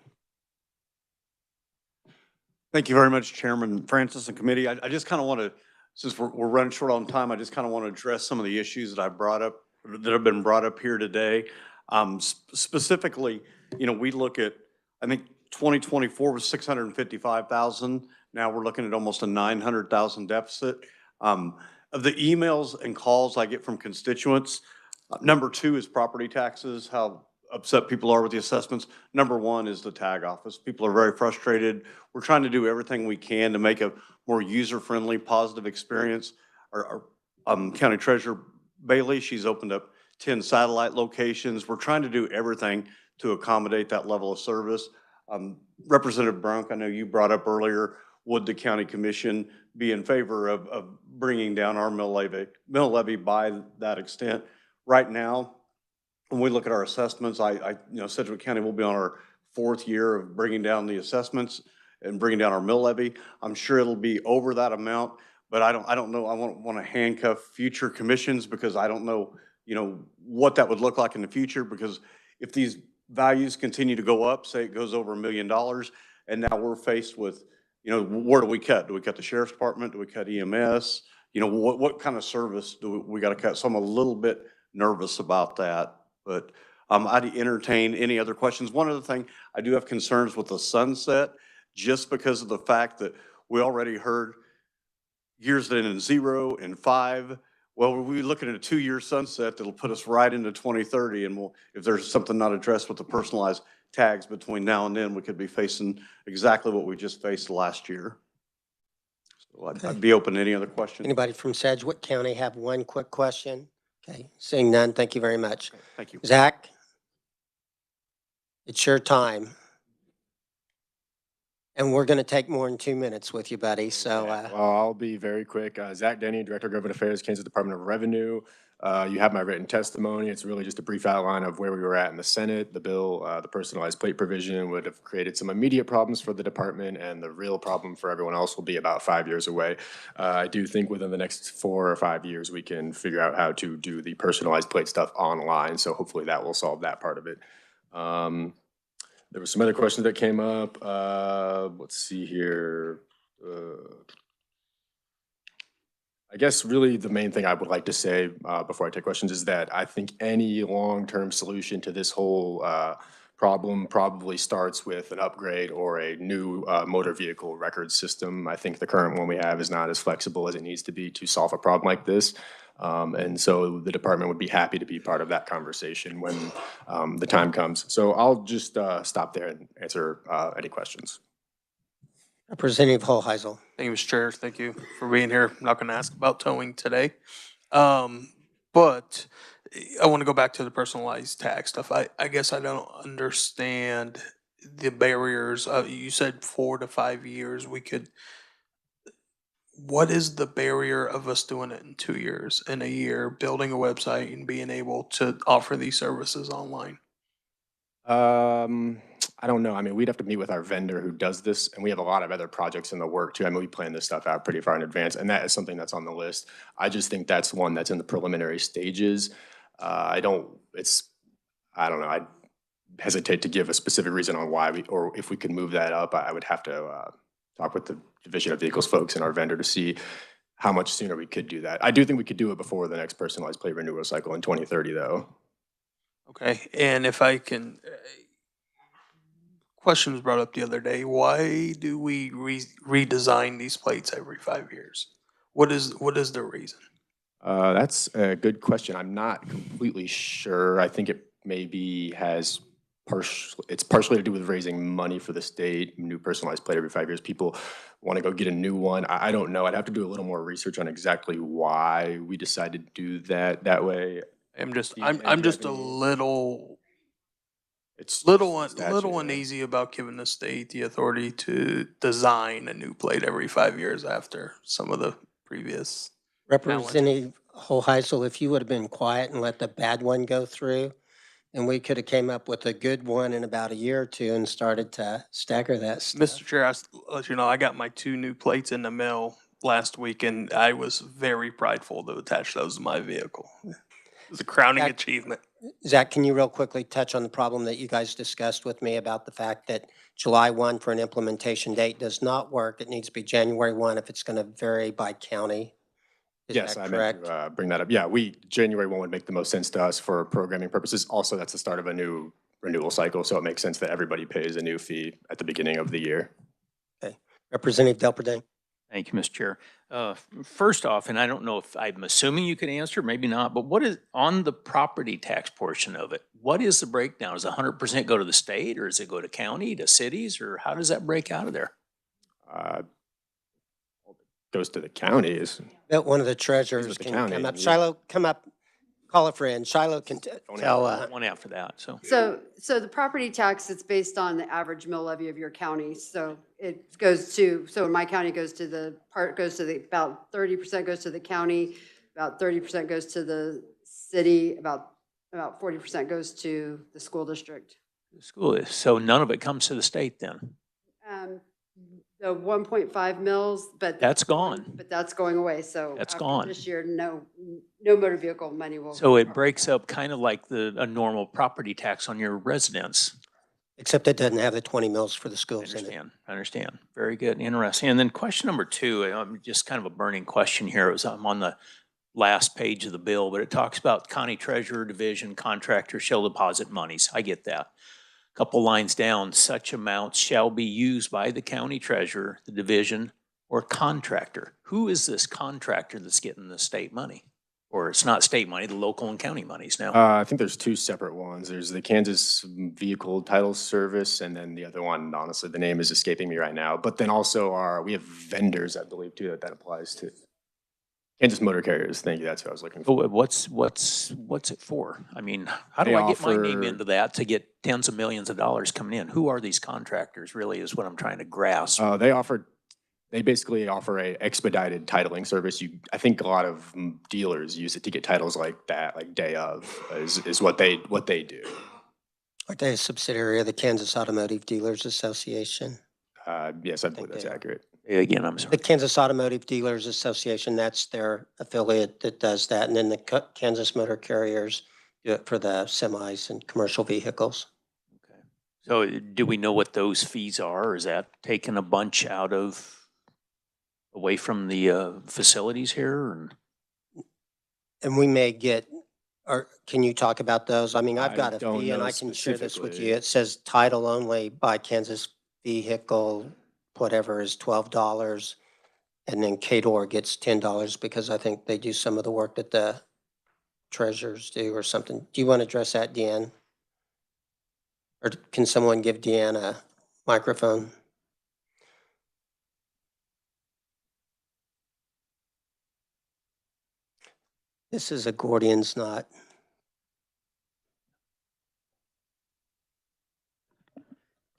Thank you very much, Chairman Francis and committee. I just kind of want to, since we're running short on time, I just kind of want to address some of the issues that have been brought up here today. Specifically, we look at, I think 2024 was 655,000. Now we're looking at almost a 900,000 deficit. Of the emails and calls I get from constituents, number 2 is property taxes, how upset people are with the assessments. Number 1 is the tag office. People are very frustrated. We're trying to do everything we can to make a more user-friendly, positive experience. Our County Treasurer Bailey, she's opened up 10 satellite locations. We're trying to do everything to accommodate that level of service. Representative Brunk, I know you brought up earlier, would the county commission be in favor of bringing down our mill levy by that extent? Right now, when we look at our assessments, Sedgwick County will be on our 4th year of bringing down the assessments and bringing down our mill levy. I'm sure it'll be over that amount, but I don't know. I won't want to handcuff future commissions because I don't know, what that would look like in the future, because if these values continue to go up, say it goes over $1 million, and now we're faced with, where do we cut? Do we cut the sheriff's department? Do we cut EMS? What kind of service do we got to cut? So I'm a little bit nervous about that, but I'd entertain any other questions. One other thing, I do have concerns with the sunset, just because of the fact that we already heard years that end in 0 and 5. Well, we're looking at a 2-year sunset that'll put us right into 2030, and if there's something not addressed with the personalized tags between now and then, we could be facing exactly what we just faced last year. So I'd be open to any other questions. Anybody from Sedgwick County have one quick question? Okay, seeing none, thank you very much. Okay, thank you. Zach, it's your time. And we're going to take more than 2 minutes with you, buddy, so. Well, I'll be very quick. Zach Denny, Director of Government Affairs, Kansas Department of Revenue. You have my written testimony. It's really just a brief outline of where we were at in the Senate. The bill, the personalized plate provision would have created some immediate problems for the department, and the real problem for everyone else will be about 5 years away. I do think within the next 4 or 5 years, we can figure out how to do the personalized plate stuff online, so hopefully that will solve that part of it. There were some other questions that came up. Let's see here. I guess really the main thing I would like to say before I take questions is that I think any long-term solution to this whole problem probably starts with an upgrade or a new motor vehicle record system. I think the current one we have is not as flexible as it needs to be to solve a problem like this. And so the department would be happy to be part of that conversation when the time comes. So I'll just stop there and answer any questions. Representative Hoheisel. Thank you, Mr. Chair. Thank you for being here. I'm not going to ask about towing today. But I want to go back to the personalized tag stuff. I guess I don't understand the barriers. You said 4 to 5 years we could. What is the barrier of us doing it in 2 years, in a year, building a website and being able to offer these services online? I don't know. I mean, we'd have to meet with our vendor who does this, and we have a lot of other projects in the work too. I mean, we plan this stuff out pretty far in advance, and that is something that's on the list. I just think that's one that's in the preliminary stages. I don't know. I hesitate to give a specific reason on why or if we could move that up. I would have to talk with the Division of Vehicles folks and our vendor to see how much sooner we could do that. I do think we could do it before the next personalized plate renewal cycle in 2030, though. Okay, and if I can, question was brought up the other day. Why do we redesign these plates every 5 years? What is the reason? That's a good question. I'm not completely sure. I think it maybe has it's partially to do with raising money for the state. New personalized plate every 5 years. People want to go get a new one. I don't know. I'd have to do a little more research on exactly why we decided to do that way. I'm just a little. It's little uneasy about giving the state the authority to design a new plate every 5 years after some of the previous. Representative Hoheisel, if you would have been quiet and let the bad one go through, and we could have came up with a good one in about a year or two and started to stagger that stuff. Mr. Chair, I'll let you know, I got my 2 new plates in the mail last week, and I was very prideful to attach those to my vehicle. It was a crowning achievement. Zach, can you real quickly touch on the problem that you guys discussed with me about the fact that July 1 for an implementation date does not work? It needs to be January 1 if it's going to vary by county. Yes, I meant to bring that up. Yeah, January 1 would make the most sense to us for programming purposes. Also, that's the start of a new renewal cycle, so it makes sense that everybody pays a new fee at the beginning of the year. Okay. Representative Delperdane. Thank you, Mr. Chair. First off, and I don't know if I'm assuming you could answer, maybe not, but what is on the property tax portion of it? What is the breakdown? Does 100% go to the state, or does it go to county, to cities, or how does that break out of there? Goes to the counties. That one of the treasurers with the can county, come up. yeah. Shiloh, come up. Call a friend. Shiloh can tell. One after that, so. So the property tax, it's based on the average mill levy of your county. So it goes to, so in my county goes to about 30% goes to the county, about 30% goes to the city, about 40% goes to the school district. The school is, so none of it comes to the state then? The 1.5 mills, but. That's gone. But that's going away, so. That's after gone. This year, no motor vehicle money will. So it breaks up kind of like a normal property tax on your residence. Except it doesn't have the 20 mils for the schools in it. I understand. Very good, interesting. And then question number 2, just kind of a burning question here. I'm on the last page of the bill, but it talks about county treasurer, division, contractor shall deposit monies. I get that. Couple lines down, such amounts shall be used by the county treasurer, the division, or contractor. Who is this contractor that's getting the state money? Or it's not state money, the local and county monies now? I think there's 2 separate ones. There's the Kansas Vehicle Title Service, and then the other one, honestly, the name is escaping me right now. But then also we have vendors, I believe, too, that applies to. Kansas Motor Carriers, thank you, that's who I was looking for. What's it for? I mean, how do I get my name into that to get tens of millions of dollars coming in? Who are these contractors really is what I'm trying to grasp. They basically offer a expedited titling service. I think a lot of dealers use it to get titles like that, like day of, is what they do. Aren't they a subsidiary of the Kansas Automotive Dealers Association? Yes, I believe that's accurate. Again, I'm sorry. The Kansas Automotive Dealers Association, that's their affiliate that does that. And then the Kansas Motor Carriers do it for the semis and commercial vehicles. Okay. So do we know what those fees are? Or is that taking a bunch away from the facilities here? And we may get, or can you talk about those? I mean, I've got a don't fee and know I can share this with specifically. you. It says title only by Kansas vehicle, whatever is $12. And then KDOR gets $10 because I think they do some of the work that the treasurers do or something. Do you want to address that, Deanne? Or can someone give Deanne a microphone? This is a Gordian's knot.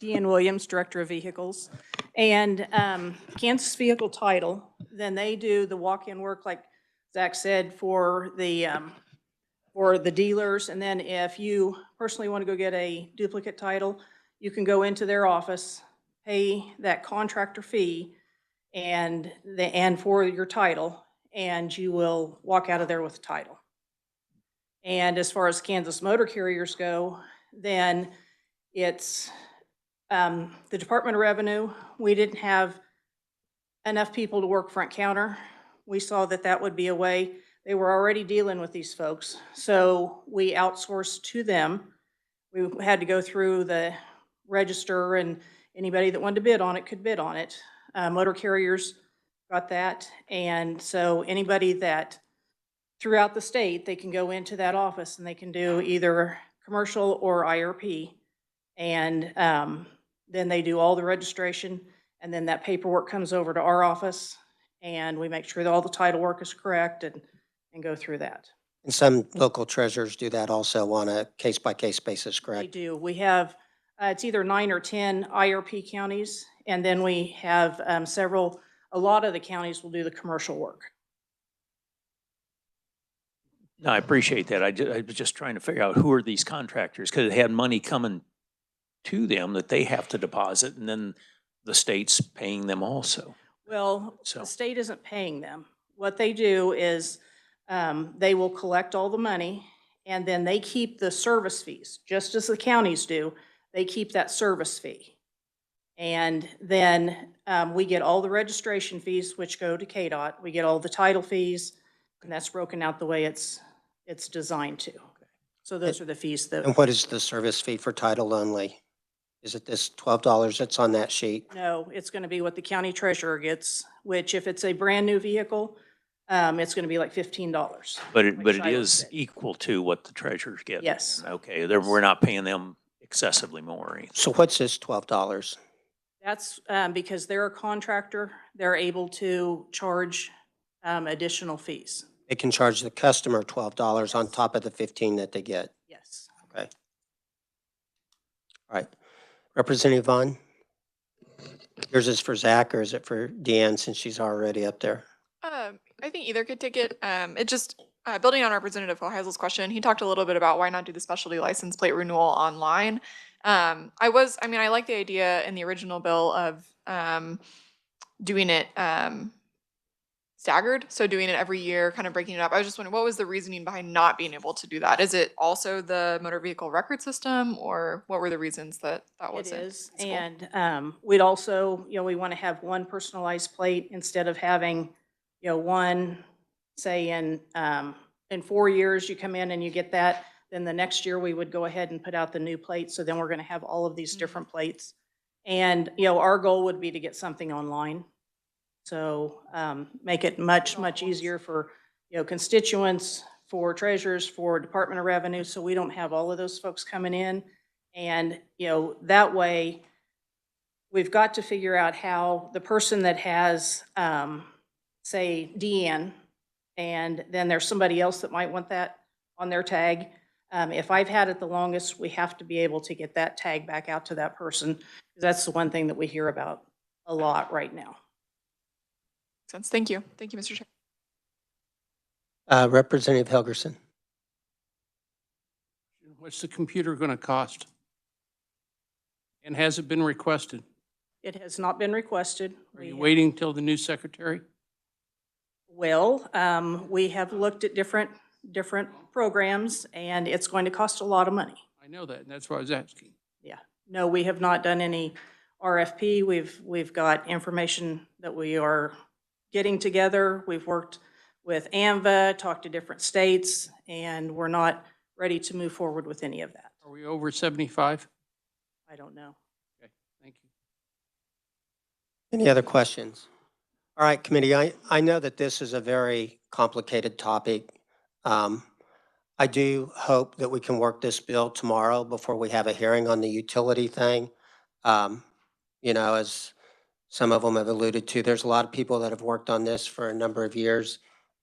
Deanne Williams, Director of Vehicles. And Kansas Vehicle Title, then they do the walk-in work, like Zach said, for the dealers. And then if you personally want to go get a duplicate title, you can go into their office, pay that contractor fee and for your title, and you will walk out of there with a title. And as far as Kansas Motor Carriers go, then it's the Department of Revenue. We didn't have enough people to work front counter. We saw that would be a way. They were already dealing with these folks, so we outsourced to them. We had to go through the register, and anybody that wanted to bid on it could bid on it. Motor carriers got that, and so anybody that throughout the state, they can go into that office and they can do either commercial or IRP. And then they do all the registration, and then that paperwork comes over to our office, and we make sure that all the title work is correct and go through that. And some local treasurers do that also on a case-by-case basis, They correct? do. We have, it's either 9 or 10 IRP counties, and then we have a lot of the counties will do the commercial work. No, I appreciate that. I was just trying to figure out who are these contractors, because it had money coming to them that they have to deposit, and then the state's paying them also. Well, the state isn't paying them. What they do is they will collect all the money, and then they keep the service fees, just as the counties do. They keep that service fee. And then we get all the registration fees, which go to KDOT. We get all the title fees, and that's broken out the way it's designed to. So those are the fees that. And what is the service fee for title only? Is it this $12 that's on that sheet? No, it's going to be what the county treasurer gets, which if it's a brand-new vehicle, it's going to be like $15. But it like Shiloh is said. equal to what the treasurers get? Yes. Okay, we're not paying them excessively more or anything. So what's this $12? That's because they're a contractor, they're able to charge additional fees. They can charge the customer $12 on top of the 15 that they get. Yes. Okay. All right. Representative Vaughn? Yours is for Zach or is it for Deanne since she's already up there? I think either could take it. It just, building on Representative Hoheisel's question, he talked a little bit about why not do the specialty license plate renewal online. I like the idea in the original bill of doing it staggered, so doing it every year, kind of breaking it up. I was just wondering, what was the reasoning behind not being able to do that? Is it also the motor vehicle record system, or what were the reasons that wasn't? It is, and we'd also, we want to have one personalized plate instead of having, one, say in 4 years you come in and you get that, then the next year we would go ahead and put out the new plate. So then we're going to have all of these different plates. And, our goal would be to get something online. So make it much easier for, constituents, for treasurers, for Department of Revenue, so we don't have all of those folks coming in. And, that way we've got to figure out how the person that has, say, Deanne, and then there's somebody else that might want that on their tag. If I've had it the longest, we have to be able to get that tag back out to that person. That's the one thing that we hear about a lot right now. Sense. Thank you. Thank you, Mr. Chair. Representative Helgerson. What's the computer going to cost? And has it been requested? It has not been requested. Are you waiting till the new secretary? Well, we have looked at different programs, and it's going to cost a lot of money. I know that, and that's why I was asking. Yeah. No, we have not done any RFP. We've got information that we are getting together. We've worked with AMVA, talked to different states, and we're not ready to move forward with any of that. Are we over 75? I don't know. Okay, thank you. Any other questions? All right, committee, I know that this is a very complicated topic. I do hope that we can work this bill tomorrow before we have a hearing on the utility thing. As some of them have alluded to, there's a lot of people that have worked on this for a number of years.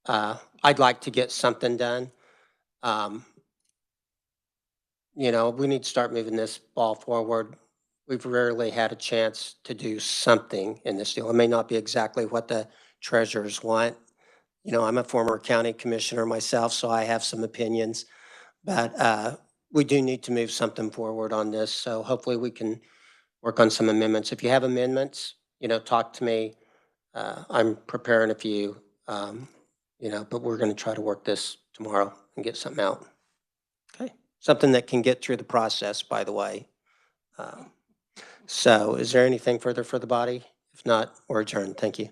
I'd like to get something done. We need to start moving this ball forward. We've rarely had a chance to do something in this deal. It may not be exactly what the treasurers want. I'm a former county commissioner myself, so I have some opinions. But we do need to move something forward on this. So hopefully we can work on some amendments. If you have amendments, talk to me. I'm preparing a few, but we're going to try to work this tomorrow and get something out. Okay. Something that can get through the process, by the way. So is there anything further for the body? If not, we're adjourned. Thank you.